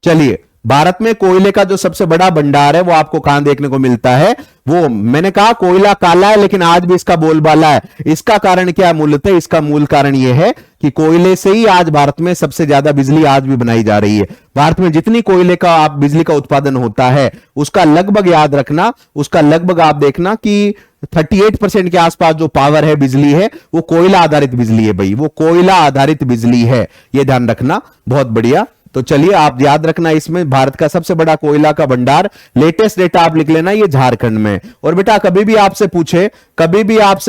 चलिए, भारत में कोयले का जो सबसे बड़ा भंडार है वो आपको कहां देखने को मिलता है? वो मैंने कहा कोयला काला है लेकिन आज भी इसका बोलबाला है। इसका कारण क्या है? मूलतः इसका मूल कारण यह है कि कोयले से ही आज भारत में सबसे ज्यादा बिजली आज भी बनाई जा रही है। भारत में जितनी कोयले का आप बिजली का उत्पादन होता है उसका लगभग याद रखना, उसका लगभग आप देखना कि 38% के आसपास जो पावर है, बिजली है, वो कोयला आधारित बिजली है भाई, वो कोयला आधारित बिजली है, ये ध्यान रखना। बहुत बढ़िया। तो चलिए आप याद रखना, इसमें भारत का सबसे बड़ा कोयला का भंडार, लेटेस्ट डेटा आप लिख लेना, ये झारखंड में। और बेटा कभी भी आपसे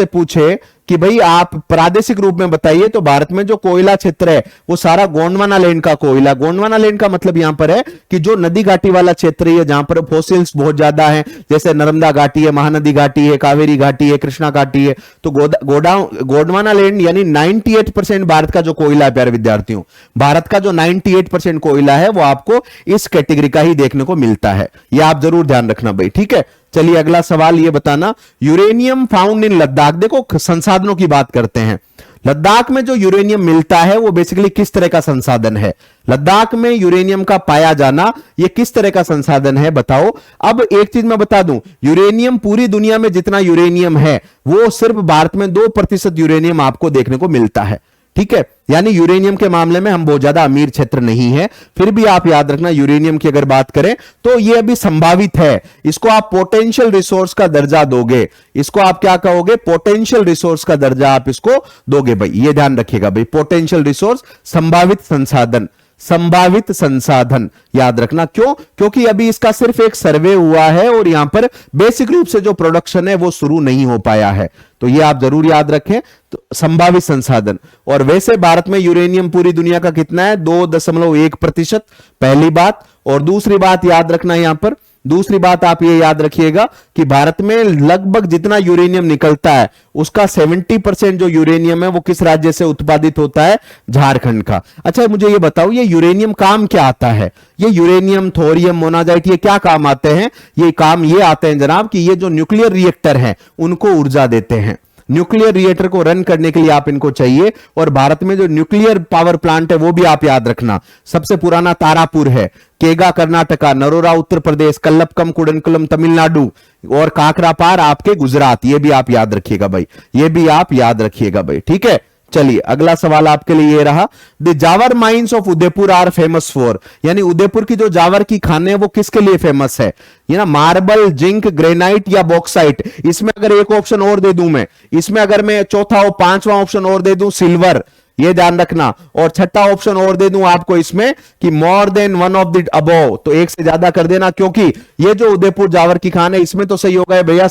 पूछे कि भाई आप प्रादेशिक रूप में बताइए, तो भारत में जो कोयला क्षेत्र है वो सारा गोंडवाना लैंड का कोयला। गोंडवाना लैंड का मतलब यहां पर है कि जो नदी घाटी वाला क्षेत्र है जहां पर फॉसिल्स बहुत ज्यादा हैं, जैसे नर्मदा घाटी है, महानदी घाटी है, कावेरी घाटी है, कृष्णा घाटी है, तो गोंडवाना लैंड यानी 98% भारत का जो कोयला है प्यारे विद्यार्थियों, भारत का जो 98% कोयला है वो आपको इस कैटेगरी का ही देखने को मिलता है। ये आप जरूर ध्यान रखना भाई, ठीक है। चलिए अगला सवाल ये बताना, यूरेनियम फाउंड इन लद्दाख। देखो संसाधनों की बात करते हैं, लद्दाख में जो यूरेनियम मिलता है वो बेसिकली किस तरह का संसाधन है? लद्दाख में यूरेनियम का पाया जाना ये किस तरह का संसाधन है बताओ। अब एक चीज मैं बता दूं, यूरेनियम पूरी दुनिया में जितना यूरेनियम है वो सिर्फ भारत में 2% यूरेनियम आपको देखने को मिलता है, ठीक है। यानी यूरेनियम के मामले में हम बहुत ज्यादा अमीर क्षेत्र नहीं है, फिर भी आप याद रखना यूरेनियम की अगर बात करें तो ये अभी संभावित है, इसको आप पोटेंशियल रिसोर्स का दर्जा दोगे, इसको आप क्या कहोगे? पोटेंशियल रिसोर्स का दर्जा आप इसको दोगे भाई, ये ध्यान रखिएगा भाई। पोटेंशियल रिसोर्स, संभावित संसाधन, संभावित संसाधन याद रखना। क्यों? क्योंकि अभी इसका सिर्फ एक सर्वे हुआ है और यहां पर बेसिक रूप से जो प्रोडक्शन है वो शुरू नहीं हो पाया है, तो ये आप जरूर याद रखें। तो संभावित संसाधन, और वैसे भारत में यूरेनियम पूरी दुनिया का कितना है? 2.1%, पहली बात। और दूसरी बात याद रखना, यहां पर दूसरी बात आप ये याद रखिएगा कि भारत में लगभग जितना यूरेनियम निकलता है उसका 70% जो यूरेनियम है वो किस राज्य से उत्पादित होता है? झारखंड का। अच्छा मुझे ये बताओ, ये यूरेनियम काम क्या आता है? ये यूरेनियम, थोरियम, मोनाजाइट, ये क्या काम आते हैं? ये काम ये आते हैं जनाब कि ये जो न्यूक्लियर रिएक्टर हैं उनको ऊर्जा देते हैं। न्यूक्लियर रिएक्टर को रन करने के लिए आप इनको चाहिए, और भारत में जो न्यूक्लियर पावर प्लांट है वो भी आप याद रखना, सबसे पुराना तारापुर है, केगा कर्नाटका, नरोरा उत्तर प्रदेश, कल्लप्पम कुडनकुलम तमिलनाडु, और काकरापार आपके गुजरात। ये भी आप याद रखिएगा भाई, ये भी आप याद रखिएगा भाई, ठीक है। चलिए अगला सवाल आपके लिए ये रहा, the Zawar mines of Udaipur are famous for, यानी उदयपुर की जो जावर की खाने हैं वो किसके लिए फेमस है? ये ना मार्बल, जिंक, ग्रेनाइट या बॉक्साइट। इसमें अगर एक ऑप्शन और दे दूं मैं, इसमें अगर मैं चौथा और पांचवा ऑप्शन और दे दूं सिल्वर, ये ध्यान रखना, और छठा ऑप्शन और दे दूं आपको इसमें कि more than one of the above, तो एक से ज्यादा कर देना, क्योंकि ये जो उदयपुर जावर की खान है इसमें तो सही होगा भैया,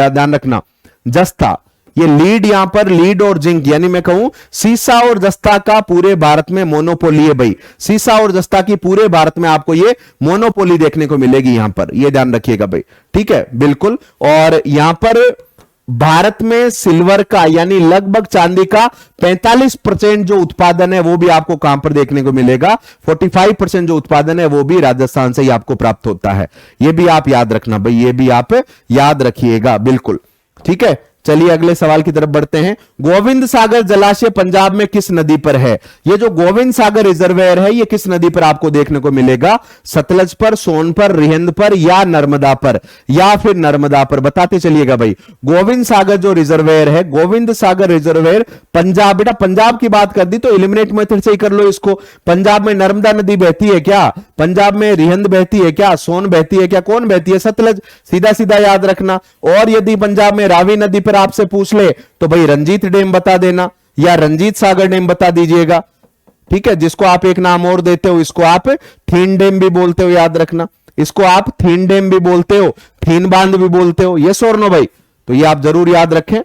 ध्यान रखना जस्ता, ये लीड यहां पर लीड और जिंक यानी मैं कहूं सीसा और जस्ता का पूरे भारत में मोनोपोली है भाई। सीसा और जस्ता की पूरे भारत में आपको ये मोनोपोली देखने को मिलेगी यहां पर, ये ध्यान रखिएगा भाई, ठीक है बिल्कुल। और यहां पर भारत में सिल्वर का यानी लगभग चांदी का 45% जो उत्पादन है वो भी आपको कहां पर देखने को मिलेगा, 45% जो उत्पादन है वो भी राजस्थान से ही आपको प्राप्त होता है। ये भी आप याद रखना भाई, ये भी आप याद रखिएगा बिल्कुल, ठीक है। चलिए अगले सवाल की तरफ बढ़ते हैं। गोविंद सागर जलाशय पंजाब में किस नदी पर है? ये जो गोविंद सागर रिजर्वेयर है ये किस नदी पर आपको देखने को मिलेगा? सतलज पर, सोन पर, रिहंद पर या नर्मदा पर, या फिर नर्मदा पर, बताते चलिएगा भाई। गोविंद सागर जो रिजर्वेयर है, गोविंद सागर रिजर्वेयर पंजाब, बेटा पंजाब की बात कर दी तो एलिमिनेट मेथड से ही कर लो इसको। पंजाब में नर्मदा नदी बहती है क्या? पंजाब में रिहंद बहती है क्या? सोन बहती है क्या? कौन बहती है? सतलज, सीधा सीधा याद रखना। और यदि पंजाब में रावी नदी पर आपसे पूछ ले तो भाई रंजीत डैम बता देना या रंजीत सागर डैम बता दीजिएगा, ठीक है। जिसको आप एक नाम और देते हो, इसको आप थीन डैम भी बोलते हो, याद रखना। इसको आप थीन डैम भी बोलते हो, थीन बांध भी बोलते हो, यस और नो भाई? तो ये आप जरूर याद रखें।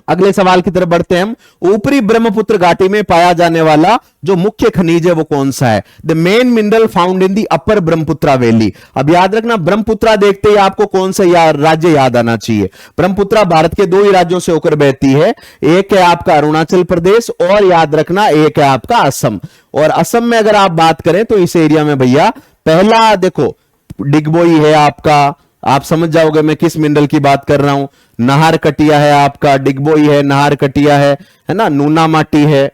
अगले सवाल की तरफ बढ़ते हैं हम। ऊपरी ब्रह्मपुत्र घाटी में पाया जाने वाला जो मुख्य खनिज है वो कौन सा है? The main mineral found in the upper Brahmaputra valley. अब याद रखना, ब्रह्मपुत्रा देखते ही आपको कौन सा राज्य याद आना चाहिए? ब्रह्मपुत्रा भारत के दो ही राज्यों से होकर बहती है, एक है आपका अरुणाचल प्रदेश और याद रखना एक है आपका असम। और असम में अगर आप बात करें तो इस एरिया में भैया पहला देखो डिगबोई है आपका, आप समझ जाओगे मैं किस मिनरल की बात कर रहा हूं। नाहर कटिया है आपका, डिगबोई है, नाहर कटिया है ना, नूना माटी है।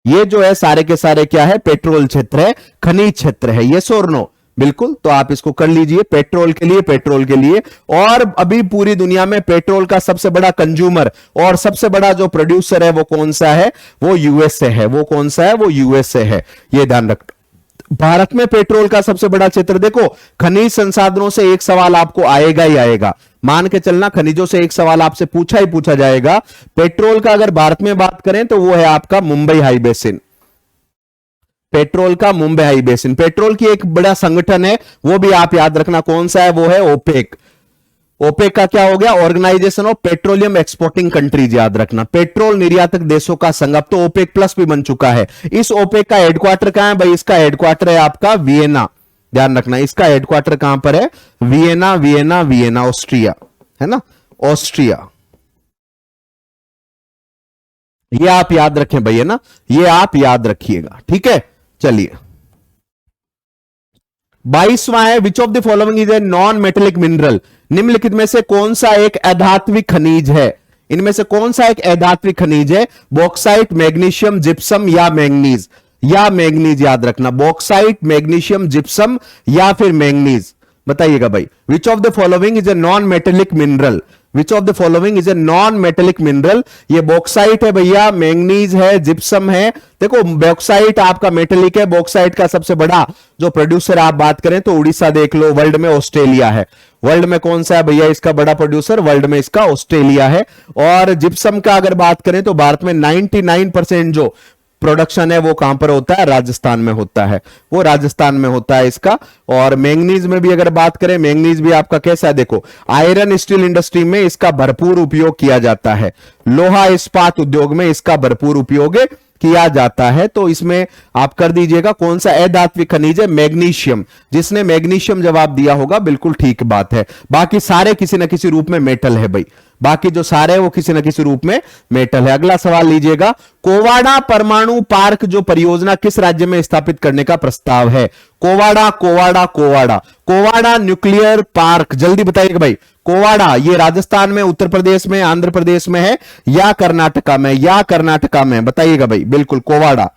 ये जो है सारे के सारे क्या है? पेट्रोल क्षेत्र है, खनिज क्षेत्र है, यस और नो? बिल्कुल, तो आप इसको कर लीजिए पेट्रोल के लिए, पेट्रोल के लिए। और अभी पूरी दुनिया में पेट्रोल का सबसे बड़ा कंज्यूमर और सबसे बड़ा जो प्रोड्यूसर है वो कौन सा है? वो यूएसए है। वो कौन सा है? वो यूएसए है, ये ध्यान रखना। भारत में पेट्रोल का सबसे बड़ा क्षेत्र, देखो खनिज संसाधनों से एक सवाल आपको आएगा ही आएगा, मान के चलना खनिजों से एक सवाल आपसे पूछा ही पूछा जाएगा। पेट्रोल का अगर भारत में बात करें तो वो है आपका मुंबई हाई बेसिन। पेट्रोल का मुंबई हाई बेसिन। पेट्रोल की एक बड़ा संगठन है वो भी आप याद रखना, कौन सा है? वो है ओपेक। ओपेक का क्या हो गया? Organisation of petroleum exporting countries, याद रखना। पेट्रोल निर्यातक देशों का संघ, अब तो ओपेक प्लस भी बन चुका है। इस ओपेक का हेडक्वार्टर कहां है भाई? इसका हेडक्वार्टर है आपका वियना, ध्यान रखना। इसका हेडक्वार्टर कहां पर है? वियना, वियना, वियना, ऑस्ट्रिया, है ना, ऑस्ट्रिया। ये आप याद रखें भैया ना, ये आप याद रखिएगा, ठीक है। चलिए 22वां है, which of the following is a non metallic mineral. निम्नलिखित में से कौन सा एक अधात्विक खनिज है? इनमें से कौन सा एक अधात्विक खनिज है? बॉक्साइट, मैग्नीशियम, जिप्सम या मैंगनीज, या मैंगनीज, याद रखना। बॉक्साइट, मैग्नीशियम, जिप्सम या फिर मैंगनीज, बताइएगा भाई। Which of the following is a non metallic mineral? Which of the following is a non metallic mineral? ये बॉक्साइट है भैया, मैंगनीज है, जिप्सम है। देखो बॉक्साइट आपका मेटेलिक है, बॉक्साइट का सबसे बड़ा जो प्रोड्यूसर आप बात करें तो उड़ीसा देख लो, वर्ल्ड में ऑस्ट्रेलिया है। वर्ल्ड में कौन सा है भैया इसका बड़ा प्रोड्यूसर? वर्ल्ड में इसका ऑस्ट्रेलिया है। और जिप्सम का अगर बात करें तो भारत में 99% जो प्रोडक्शन है वो कहां पर होता है? राजस्थान में होता है, वो राजस्थान में होता है इसका। और मैंगनीज में भी अगर बात करें, मैंगनीज भी आपका कैसा है? देखो आयरन स्टील इंडस्ट्री में इसका भरपूर उपयोग किया जाता है, लोहा इस्पात उद्योग में इसका भरपूर उपयोग किया जाता है। तो इसमें आप कर दीजिएगा कौन सा अधात्विक खनिज है? मैग्नीशियम। जिसने मैग्नीशियम जवाब दिया होगा बिल्कुल ठीक बात है। बाकी सारे किसी ना किसी रूप में मेटल है भाई, बाकी जो सारे हैं वो किसी न किसी रूप में मेटल है। अगला सवाल लीजिएगा, कोवाड़ा परमाणु पार्क जो परियोजना किस राज्य में स्थापित करने का प्रस्ताव है? कोवाड़ा, कोवाड़ा, कोवाड़ा, कोवाड़ा न्यूक्लियर पार्क, जल्दी बताइएगा भाई। कोवाड़ा ये राजस्थान में, उत्तर प्रदेश में, आंध्र प्रदेश में है या कर्नाटका में? या कर्नाटका में, बताइएगा भाई। बिल्कुल कोवाड़ा।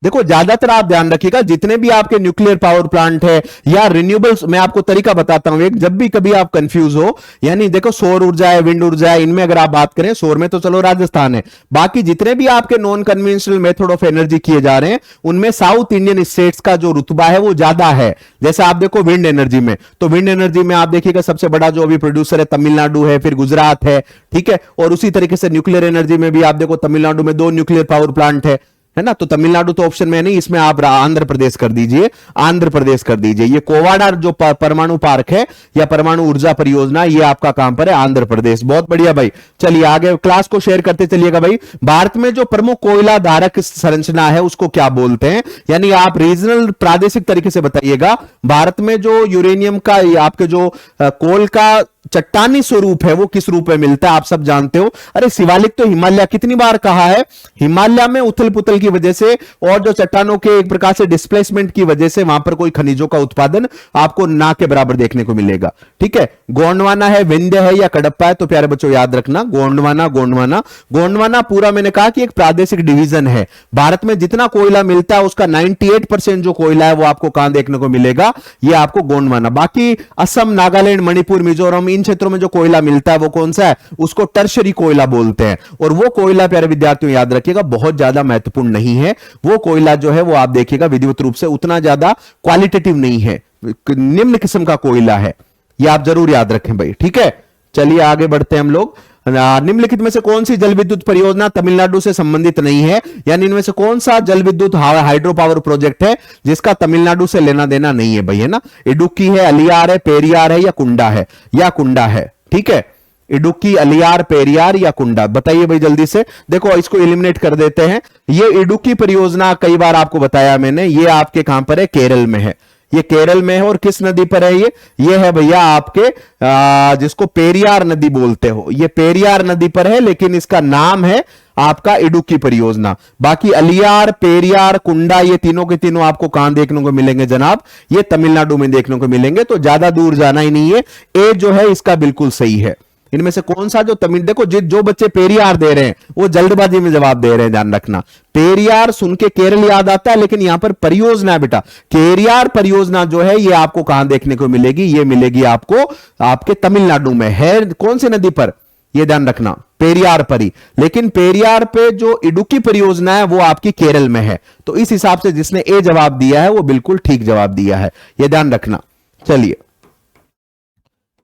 देखो ज्यादातर आप ध्यान रखिएगा, जितने भी आपके न्यूक्लियर पावर प्लांट है या रिन्यूएबल्स, मैं आपको तरीका बताता हूं एक, जब भी कभी आप कंफ्यूज हो, यानी देखो सौर ऊर्जा है, विंड ऊर्जा है, इनमें अगर आप बात करें, सौर में तो चलो राजस्थान है, बाकी जितने भी आपके non conventional method of energy किए जा रहे हैं उनमें साउथ इंडियन स्टेट्स का जो रुतबा है वो ज्यादा है। जैसे आप देखो विंड एनर्जी में, तो विंड एनर्जी में आप देखिएगा सबसे बड़ा जो अभी प्रोड्यूसर है तमिलनाडु है, फिर गुजरात है, ठीक है। और उसी तरीके से न्यूक्लियर एनर्जी में भी आप देखो तमिलनाडु में 2 न्यूक्लियर पावर प्लांट है, है ना। तो तमिलनाडु तो ऑप्शन में नहीं, इसमें आप आंध्र प्रदेश कर दीजिए, आंध्र प्रदेश कर दीजिए। ये कोवाड़ा जो परमाणु पार्क है या परमाणु ऊर्जा परियोजना, ये आपका कहां पर है, आंध्र प्रदेश। बहुत बढ़िया भाई, चलिए आगे क्लास को शेयर करते चलिएगा भाई। भारत में जो प्रमुख कोयला धारक संरचना है उसको क्या बोलते हैं, यानी आप रीजनल प्रादेशिक तरीके से बताइएगा। भारत में जो यूरेनियम का आपके जो कोल का चट्टानी स्वरूप है वो किस रूप में मिलता है, आप सब जानते हो। अरे शिवालिक तो हिमालय, कितनी बार कहा है, हिमालय में उथल पुथल की वजह से और जो चट्टानों के एक प्रकार से डिस्प्लेसमेंट की वजह से वहां पर कोई खनिजों का उत्पादन आपको ना के बराबर देखने को मिलेगा। ठीक है, गोंडवाना है, विंध्य है या कडप्पा है, तो प्यारे बच्चों याद रखना गोंडवाना। गोंडवाना गोंडवाना पूरा मैंने कहा कि एक प्रादेशिक डिवीजन है। भारत में जितना कोयला मिलता है उसका 98% जो कोयला है वो आपको कहां देखने को मिलेगा, ये आपको गोंडवाना। बाकी असम, नागालैंड, मणिपुर, मिजोरम, इन क्षेत्रों में जो कोयला मिलता है वो कौन सा है, उसको टर्शरी कोयला बोलते हैं। और वो कोयला प्यारे विद्यार्थियों याद रखिएगा बहुत ज्यादा महत्वपूर्ण नहीं है। वो कोयला जो है वो आप देखिएगा विधिवत रूप से उतना ज्यादा क्वालिटेटिव नहीं है, निम्न किस्म का कोयला है, ये आप जरूर याद रखें भाई। ठीक है, चलिए आगे बढ़ते हैं हम लोग। निम्नलिखित में से कौन सी जल विद्युत परियोजना तमिलनाडु से संबंधित नहीं है, यानी इनमें से कौन सा जल विद्युत हाइड्रो पावर प्रोजेक्ट है जिसका तमिलनाडु से लेना देना नहीं है भाई, है ना। इडुक्की है, अलियार है, पेरियार है या कुंडा है, या कुंडा है। ठीक है, इडुक्की, अलियार, पेरियार या कुंडा, बताइए भाई जल्दी से। देखो इसको एलिमिनेट कर देते हैं। ये इडुक्की परियोजना कई बार आपको बताया मैंने, ये आपके कहां पर है, केरल में है। ये केरल में है और किस नदी पर है, ये है भैया आपके जिसको पेरियार नदी बोलते हो, ये पेरियार नदी पर है, लेकिन इसका नाम है आपका इडुक्की परियोजना। बाकी अलियार, पेरियार, कुंडा, ये तीनों के तीनों आपको कहां देखने को मिलेंगे जनाब, ये तमिलनाडु में देखने को मिलेंगे। तो ज्यादा दूर जाना ही नहीं है, ए जो है इसका बिल्कुल सही है। इनमें से कौन सा जो तमिल, देखो जो बच्चे पेरियार दे रहे हैं वो जल्दबाजी में जवाब दे रहे हैं, ध्यान रखना। पेरियार सुन के केरल याद आता है, लेकिन यहां पर परियोजना है बेटा, केरियार परियोजना जो है ये आपको कहां देखने को मिलेगी, ये मिलेगी आपको आपके तमिलनाडु में है। कौन सी नदी पर, ये ध्यान रखना, पेरियार पर ही। लेकिन पेरियार पे जो इडुक्की परियोजना है वो आपकी केरल में है। तो इस हिसाब से जिसने ए जवाब दिया है वो बिल्कुल ठीक जवाब दिया है, ये ध्यान रखना। चलिए,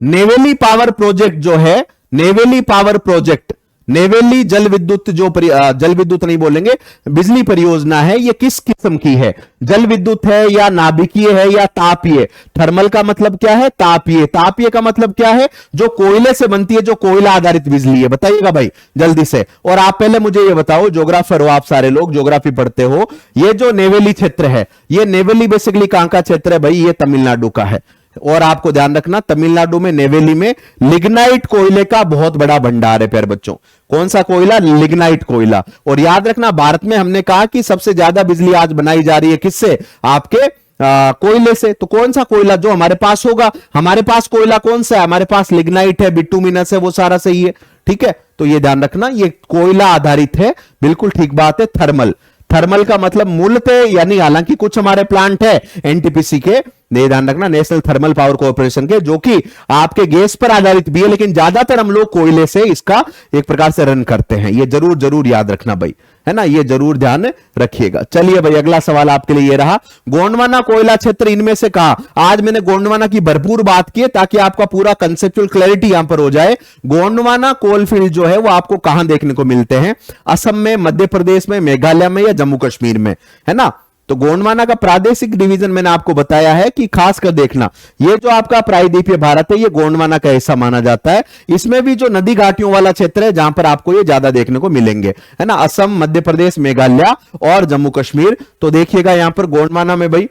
नेवेली पावर प्रोजेक्ट जो है, नेवेली पावर प्रोजेक्ट, नेवेली जल विद्युत जो जल विद्युत नहीं बोलेंगे, बिजली परियोजना है, ये किस किस्म की है, जल विद्युत है या नाभिकीय है या तापीय। थर्मल का मतलब क्या है, तापीय। तापीय का मतलब क्या है, जो कोयले से बनती है, जो कोयला आधारित बिजली है, बताइएगा भाई जल्दी से। और आप पहले मुझे ये बताओ, ज्योग्राफर हो आप सारे लोग, ज्योग्राफी पढ़ते हो, ये जो नेवेली क्षेत्र है, ये नेवेली बेसिकली कहां का क्षेत्र है भाई, ये तमिलनाडु का है। और आपको ध्यान रखना तमिलनाडु में नेवेली में लिग्नाइट कोयले का बहुत बड़ा भंडार है प्यारे बच्चों। कौन सा कोयला, लिग्नाइट कोयला। और याद रखना भारत में हमने कहा कि सबसे ज्यादा बिजली आज बनाई जा रही है किससे, आपके कोयले से। तो कौन सा कोयला जो हमारे पास होगा, हमारे पास कोयला कौन सा है, हमारे पास लिग्नाइट है, बिटुमिनस है, वो सारा सही है। ठीक है, तो ये ध्यान रखना, ये कोयला आधारित है, बिल्कुल ठीक बात है। थर्मल, थर्मल का मतलब मूलतः, यानी हालांकि कुछ हमारे प्लांट है एनटीपीसी के, ध्यान रखना, नेशनल थर्मल पावर कॉर्पोरेशन के, जो कि आपके गैस पर आधारित भी है, लेकिन ज्यादातर हम लोग कोयले से इसका एक प्रकार से रन करते हैं। ये जरूर जरूर याद रखना भाई, है ना, ये जरूर ध्यान रखिएगा। चलिए भाई अगला सवाल आपके लिए ये रहा, गोंडवाना कोयला क्षेत्र इनमें से कहा। आज मैंने गोंडवाना की भरपूर बात की है ताकि आपका पूरा कंसेप्चुअल क्लैरिटी यहां पर हो जाए। गोंडवाना कोलफील्ड जो है वो आपको कहां देखने को मिलते हैं, असम में, मध्य प्रदेश में, मेघालय में या जम्मू कश्मीर में, है ना। तो गोंडवाना का प्रादेशिक डिवीजन मैंने आपको बताया है कि खास कर देखना, ये जो आपका प्रायद्वीपीय भारत है ये गोंडवाना का हिस्सा माना जाता है। इसमें भी जो नदी घाटियों वाला क्षेत्र है जहां पर आपको ये ज्यादा देखने को मिलेंगे, है ना, असम, मध्य प्रदेश, मेघालय और जम्मू कश्मीर। तो देखिएगा यहां पर गोंडवाना में भाई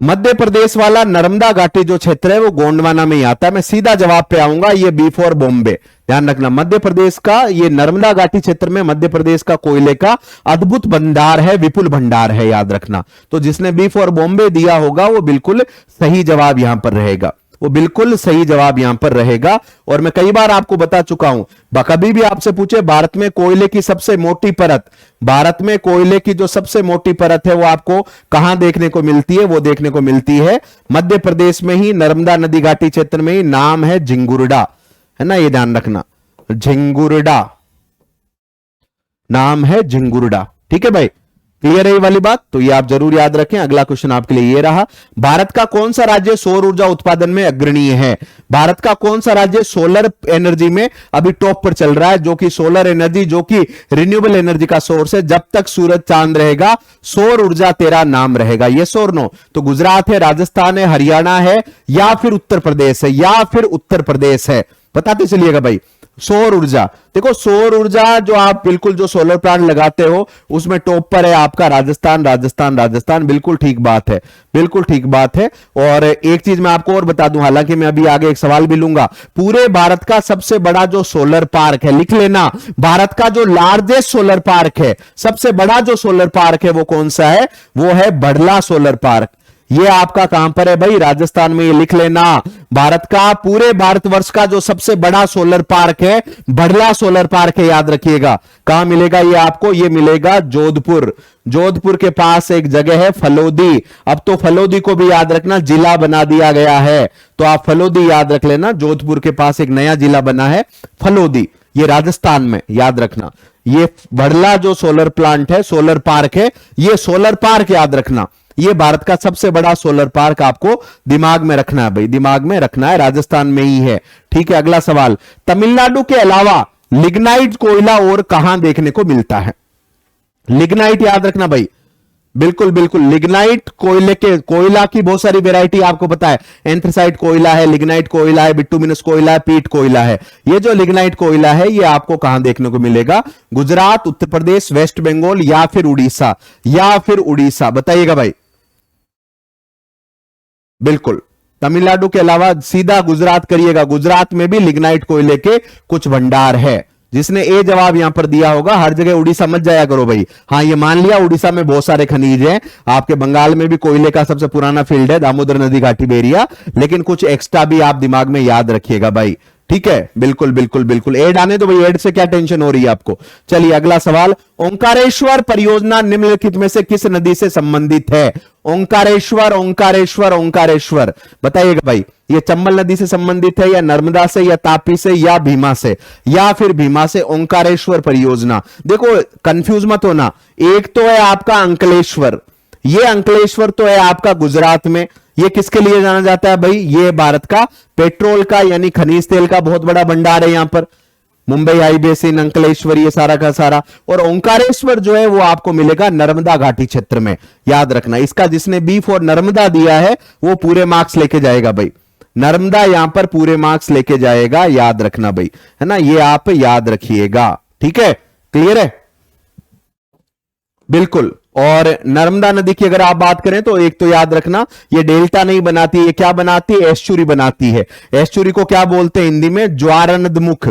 मध्य प्रदेश वाला नर्मदा घाटी जो क्षेत्र है वो गोंडवाना में ही आता है। मैं सीधा जवाब पे आऊंगा, ये बी फॉर बॉम्बे। ध्यान रखना, मध्य प्रदेश का ये नर्मदा घाटी क्षेत्र में मध्य प्रदेश का कोयले का अद्भुत भंडार है, विपुल भंडार है, याद रखना। तो जिसने बी फॉर बॉम्बे दिया होगा वो बिल्कुल सही जवाब यहां पर रहेगा, वो बिल्कुल सही जवाब यहां पर रहेगा। और मैं कई बार आपको बता चुका हूं, कभी भी आपसे पूछे भारत में कोयले की सबसे मोटी परत, भारत में कोयले की जो सबसे मोटी परत है वो आपको कहां देखने को मिलती है, वो देखने को मिलती है मध्य प्रदेश में ही, नर्मदा नदी घाटी क्षेत्र में ही। नाम है झिंगुरडा, है ना, ये ध्यान रखना, झिंगुरडा नाम है, झिंगुरडा। ठीक है भाई, क्लियर है ये वाली बात? तो ये आप जरूर याद रखें। अगला क्वेश्चन आपके लिए ये रहा, भारत का कौन सा राज्य सौर ऊर्जा उत्पादन में अग्रणीय है? भारत का कौन सा राज्य सोलर एनर्जी में अभी टॉप पर चल रहा है, जो कि सोलर एनर्जी, जो कि रिन्यूएबल एनर्जी का सोर्स है। जब तक सूरज चांद रहेगा सौर ऊर्जा तेरा नाम रहेगा। ये सौर नो तो गुजरात है, राजस्थान है, हरियाणा है, या फिर उत्तर प्रदेश है, या फिर उत्तर प्रदेश है। बताते चलिएगा भाई। सौर ऊर्जा, देखो सौर ऊर्जा जो आप बिल्कुल जो सोलर प्लांट लगाते हो उसमें टॉप पर है आपका राजस्थान, राजस्थान, राजस्थान। बिल्कुल ठीक बात है, बिल्कुल ठीक बात है। और एक चीज मैं आपको और बता दूं, हालांकि मैं अभी आगे एक सवाल भी लूंगा, पूरे भारत का सबसे बड़ा जो सोलर पार्क है, लिख लेना, भारत का जो लार्जेस्ट सोलर पार्क है, सबसे बड़ा जो सोलर पार्क है वो कौन सा है? वो है बड़ला सोलर पार्क। ये आपका कहां पर है भाई? राजस्थान में। ये लिख लेना, भारत का, पूरे भारतवर्ष का जो सबसे बड़ा सोलर पार्क है बड़ला सोलर पार्क है, याद रखिएगा। कहां मिलेगा ये आपको? ये मिलेगा जोधपुर। जोधपुर के पास एक जगह है फलोदी। अब तो फलोदी को भी याद रखना, जिला बना दिया गया है, तो आप फलोदी याद रख लेना। जोधपुर के पास एक नया जिला बना है फलोदी, ये राजस्थान में, याद रखना। ये बड़ला जो सोलर प्लांट है, सोलर पार्क है, ये सोलर पार्क याद रखना। ये भारत का सबसे बड़ा सोलर पार्क आपको दिमाग में रखना है भाई, दिमाग में रखना है, राजस्थान में ही है। ठीक है, अगला सवाल, तमिलनाडु के अलावा लिग्नाइट कोयला और कहां देखने को मिलता है? लिग्नाइट याद रखना भाई, बिल्कुल बिल्कुल। लिग्नाइट कोयला की बहुत सारी वैरायटी आपको पता है, एंथ्रासाइट कोयला है, लिग्नाइट कोयला है, बिटुमिनस कोयला है, पीट कोयला है। ये जो लिग्नाइट कोयला है ये आपको कहां देखने को मिलेगा? गुजरात, उत्तर प्रदेश, वेस्ट बंगाल, या फिर उड़ीसा, या फिर उड़ीसा। बताइएगा भाई। बिल्कुल, तमिलनाडु के अलावा सीधा गुजरात करिएगा, गुजरात में भी लिग्नाइट कोयले के कुछ भंडार है। जिसने ए जवाब यहां पर दिया होगा, हर जगह उड़ीसा मत जाया करो भाई। हाँ, ये मान लिया उड़ीसा में बहुत सारे खनिज हैं, आपके बंगाल में भी कोयले का सबसे पुराना फील्ड है दामोदर नदी घाटी बेरिया, लेकिन कुछ एक्स्ट्रा भी आप दिमाग में याद रखिएगा भाई। ठीक है, बिल्कुल बिल्कुल बिल्कुल। एड आने तो भाई, एड से क्या टेंशन हो रही है आपको? चलिए अगला सवाल, ओंकारेश्वर परियोजना निम्नलिखित में से किस नदी से संबंधित है? ओंकारेश्वर, ओंकारेश्वर, ओंकारेश्वर, बताइएगा भाई। ये चंबल नदी से संबंधित है, या नर्मदा से, या तापी से, या भीमा से, या फिर भीमा से? ओंकारेश्वर परियोजना, देखो कंफ्यूज मत होना, एक तो है आपका अंकलेश्वर, ये अंकलेश्वर तो है आपका गुजरात में। ये किसके लिए जाना जाता है भाई? ये भारत का पेट्रोल का यानी खनिज तेल का बहुत बड़ा भंडार है यहां पर, मुंबई हाई बेसिन, अंकलेश्वर, ये सारा का सारा। और ओंकारेश्वर जो है वो आपको मिलेगा नर्मदा घाटी क्षेत्र में, याद रखना। इसका जिसने बी फॉर नर्मदा दिया है वो पूरे मार्क्स लेके जाएगा भाई, नर्मदा यहां पर पूरे मार्क्स लेके जाएगा, याद रखना भाई, है ना, ये आप याद रखिएगा। ठीक है, क्लियर है? बिल्कुल। और नर्मदा नदी की अगर आप बात करें तो एक तो याद रखना, ये डेल्टा नहीं बनाती, ये क्या बनाती है? एस्चुरी बनाती है। एस्चुरी को क्या बोलते हैं हिंदी में? ज्वारनदमुख।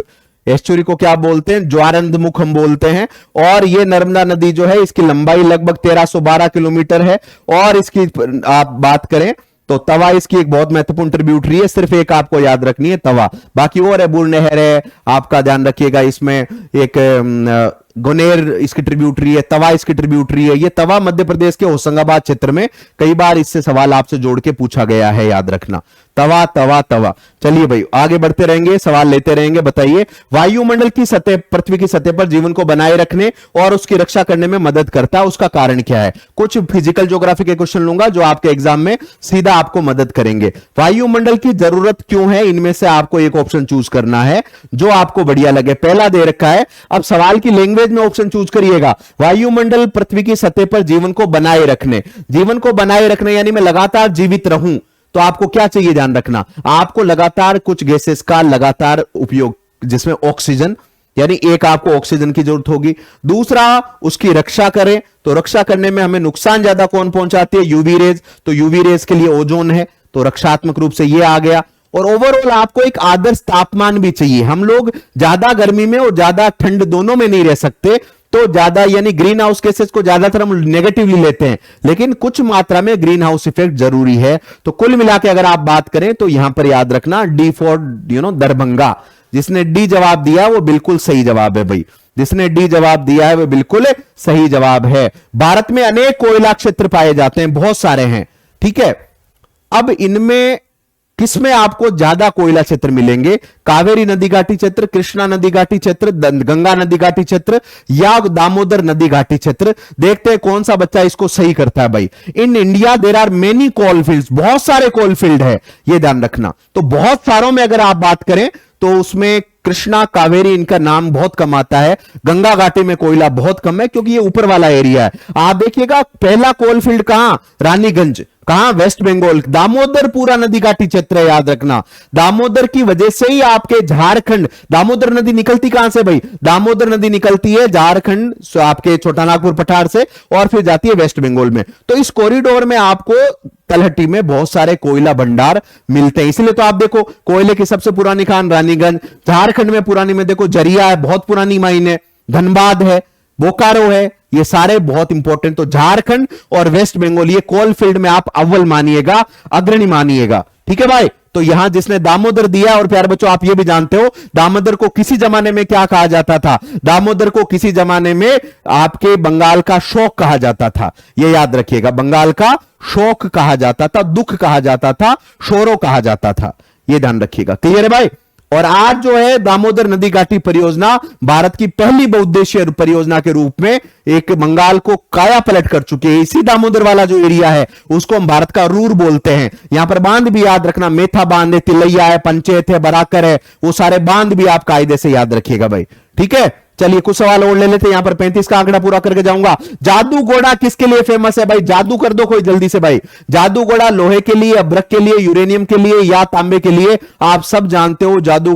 एस्चुरी को क्या बोलते हैं? ज्वारनदमुख हम बोलते हैं। और ये नर्मदा नदी जो है इसकी लंबाई लगभग 1312 किलोमीटर है। और इसकी आप बात करें तो तवा इसकी एक बहुत महत्वपूर्ण ट्रिब्यूटरी है, सिर्फ एक आपको याद रखनी है, तवा। बाकी और है बुर नहर है, आपका ध्यान रखिएगा। इसमें एक गुनेर इसकी ट्रिब्यूटरी है, तवा इसकी ट्रिब्यूटरी है। ये तवा मध्य प्रदेश के होशंगाबाद क्षेत्र में, कई बार इससे सवाल आपसे जोड़ के पूछा गया है, याद रखना, तवा तवा तवा। चलिए भाई आगे बढ़ते रहेंगे, सवाल लेते रहेंगे। बताइए, वायुमंडल की सतह, पृथ्वी की सतह पर जीवन को बनाए रखने और उसकी रक्षा करने में मदद करता है, उसका कारण क्या है? कुछ फिजिकल ज्योग्राफी के क्वेश्चन लूंगा जो आपके एग्जाम में सीधा आपको मदद करेंगे। वायुमंडल की जरूरत क्यों है? इनमें से आपको एक ऑप्शन चूज करना है जो आपको बढ़िया लगे। पहला दे रखा है, अब सवाल की लैंग्वेज में ऑप्शन चूज करिएगा। वायुमंडल पृथ्वी की सतह पर जीवन को बनाए रखने, जीवन को बनाए रखने यानी मैं लगातार जीवित रहूं, तो आपको क्या चाहिए ध्यान रखना? आपको लगातार कुछ गैसेस का लगातार उपयोग, जिसमें ऑक्सीजन, यानी एक आपको ऑक्सीजन की जरूरत होगी। दूसरा, उसकी रक्षा करें, तो रक्षा करने में हमें नुकसान ज्यादा कौन पहुंचाती है? यूवी रेज, तो यूवी रेज के लिए ओजोन है, तो रक्षात्मक रूप से ये आ गया। और ओवरऑल आपको एक आदर्श तापमान भी चाहिए। हम लोग ज्यादा गर्मी में और ज्यादा ठंड दोनों में नहीं रह सकते, तो ज्यादा यानी ग्रीन हाउस गैसेस को ज्यादातर हम नेगेटिवली लेते हैं, लेकिन कुछ मात्रा में ग्रीन हाउस इफेक्ट जरूरी है। तो कुल मिला के अगर आप बात करें तो यहां पर याद रखना डी फॉर दरभंगा। जिसने डी जवाब दिया वो बिल्कुल सही जवाब है भाई, जिसने डी जवाब दिया है वो बिल्कुल सही जवाब है। भारत में अनेक कोयला क्षेत्र पाए जाते हैं, बहुत सारे हैं, ठीक है। अब इनमें किसमें आपको ज्यादा कोयला क्षेत्र मिलेंगे? कावेरी नदी घाटी क्षेत्र, कृष्णा नदी घाटी क्षेत्र, गंगा नदी घाटी क्षेत्र या दामोदर नदी घाटी क्षेत्र? देखते हैं कौन सा बच्चा इसको सही करता है भाई। In India there are many coal fields, बहुत सारे कोल फील्ड है, ये ध्यान रखना। तो बहुत सारों में अगर आप बात करें तो उसमें कृष्णा कावेरी इनका नाम बहुत कम आता है। गंगा घाटी में कोयला बहुत कम है क्योंकि ये ऊपर वाला एरिया है। आप देखिएगा पहला कोल फील्ड कहां? रानीगंज। कहां? वेस्ट बंगाल। दामोदर पूरा नदी घाटी क्षेत्र है, याद रखना। दामोदर की वजह से ही आपके झारखंड, दामोदर नदी निकलती कहां से भाई? दामोदर नदी निकलती है झारखंड आपके छोटा नागपुर पठार से और फिर जाती है वेस्ट बंगाल में। तो इस कॉरिडोर में आपको तलहटी में बहुत सारे कोयला भंडार मिलते हैं। इसलिए तो आप देखो कोयले की सबसे पुरानी खान रानीगंज, झारखंड में पुरानी में देखो जरिया है, बहुत पुरानी माइन है, धनबाद है, बोकारो है, ये सारे बहुत इंपॉर्टेंट। तो झारखंड और वेस्ट बंगाल ये कोल फील्ड में आप अव्वल मानिएगा, अग्रणी मानिएगा, ठीक है भाई। तो यहां जिसने दामोदर दिया, और प्यारे बच्चों आप ये भी जानते हो दामोदर को किसी जमाने में क्या कहा जाता था? दामोदर को किसी जमाने में आपके बंगाल का शोक कहा जाता था, ये याद रखिएगा। बंगाल का शोक कहा जाता था, दुख कहा जाता था, शोरो कहा जाता था, ये ध्यान रखिएगा। क्लियर है भाई? और आज जो है दामोदर नदी घाटी परियोजना भारत की पहली बहुउद्देशीय परियोजना के रूप में एक बंगाल को काया पलट कर चुकी है। इसी दामोदर वाला जो एरिया है उसको हम भारत का रूर बोलते हैं। यहां पर बांध भी याद रखना, मेथा बांध है, तिलैया है, पंचेत है, बराकर है, वो सारे बांध भी आप कायदे से याद रखिएगा भाई, ठीक है। चलिए कुछ सवाल और ले लेते हैं। यहां पर 35 का आंकड़ा पूरा करके जाऊंगा। जादू घोड़ा किसके लिए फेमस है भाई? जादू कर दो कोई जल्दी से भाई। जादू घोड़ा लोहे के लिए, अभ्रक के लिए, यूरेनियम के लिए या तांबे के लिए? आप सब जानते हो जादू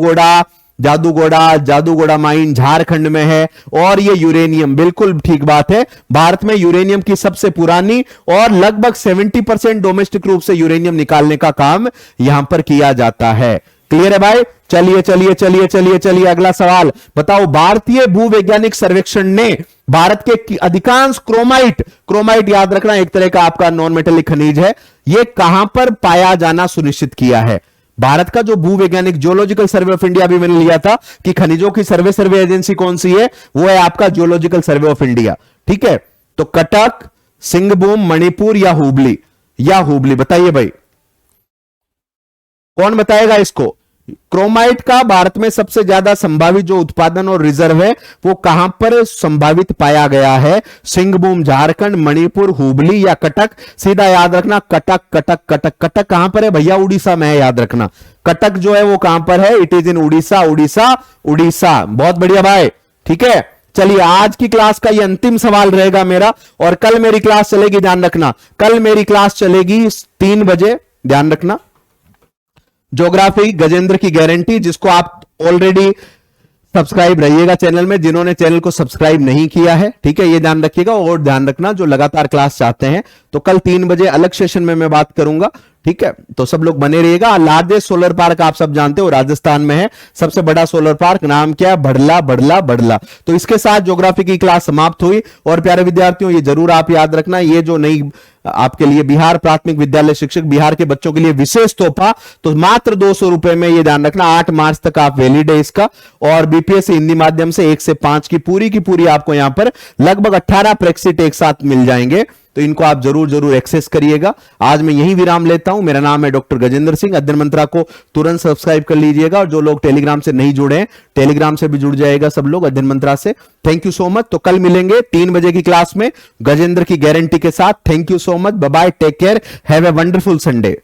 घोड़ा माइन झारखंड में है और ये यूरेनियम, बिल्कुल ठीक बात है। भारत में यूरेनियम की सबसे पुरानी और लगभग 70% डोमेस्टिक रूप से यूरेनियम निकालने का काम यहां पर किया जाता है। क्लियर है भाई? चलिए अगला सवाल बताओ। भारतीय भूवैज्ञानिक सर्वेक्षण ने भारत के अधिकांश क्रोमाइट याद रखना एक तरह का आपका नॉन मेटेलिक खनिज है, ये कहां पर पाया जाना सुनिश्चित किया है? भारत का जो भूवैज्ञानिक जियोलॉजिकल सर्वे ऑफ इंडिया भी मैंने लिया था कि खनिजों की सर्वे एजेंसी कौन सी है, वो है आपका जियोलॉजिकल सर्वे ऑफ इंडिया, ठीक है। तो कटक, सिंहभूम, मणिपुर या हुबली बताइए भाई, कौन बताएगा इसको? क्रोमाइट का भारत में सबसे ज्यादा संभावित जो उत्पादन और रिजर्व है वो कहां पर संभावित पाया गया है? सिंहभूम, झारखंड, मणिपुर, हुबली या कटक? सीधा याद रखना कटक कहां पर है भैया? उड़ीसा में है, याद रखना। कटक जो है वो कहां पर है? इट इज इन उड़ीसा। बहुत बढ़िया भाई, ठीक है। चलिए आज की क्लास का ये अंतिम सवाल रहेगा मेरा, और कल मेरी क्लास चलेगी, ध्यान रखना। कल मेरी क्लास चलेगी 3 बजे, ध्यान रखना। ज्योग्राफी गजेंद्र की गारंटी, जिसको आप ऑलरेडी सब्सक्राइब रहिएगा चैनल में, जिन्होंने चैनल को सब्सक्राइब नहीं किया है, ठीक है, ये ध्यान रखिएगा। और ध्यान रखना जो लगातार क्लास चाहते हैं तो कल 3 बजे अलग सेशन में मैं बात करूंगा, ठीक है। तो सब लोग बने रहिएगा। लार्जेस्ट सोलर पार्क आप सब जानते हो राजस्थान में है, सबसे बड़ा सोलर पार्क, नाम क्या? बड़ला। तो इसके साथ ज्योग्राफी की क्लास समाप्त हुई। और प्यारे विद्यार्थियों ये जरूर आप याद रखना, ये जो नई आपके लिए बिहार प्राथमिक विद्यालय शिक्षक बिहार के बच्चों के लिए विशेष तोहफा, तो मात्र 200 रुपए में, ये ध्यान रखना 8 मार्च तक आप वैलिड है इसका। और बीपीएससी हिंदी माध्यम से 1 से 5 की पूरी आपको यहां पर लगभग 18 प्रेक्सिट एक साथ मिल जाएंगे, तो इनको आप जरूर एक्सेस करिएगा। आज मैं यही विराम लेता हूं। मेरा नाम है डॉक्टर गजेंद्र सिंह। अध्ययन मंत्रा को तुरंत सब्सक्राइब कर लीजिएगा, और जो लोग टेलीग्राम से नहीं जुड़े हैं टेलीग्राम से भी जुड़ जाएगा सब लोग अध्ययन मंत्रा से। Thank you so much. तो कल मिलेंगे 3 बजे की क्लास में गजेंद्र की गारंटी के साथ। Thank you so much, bye bye, take care, have a wonderful Sunday.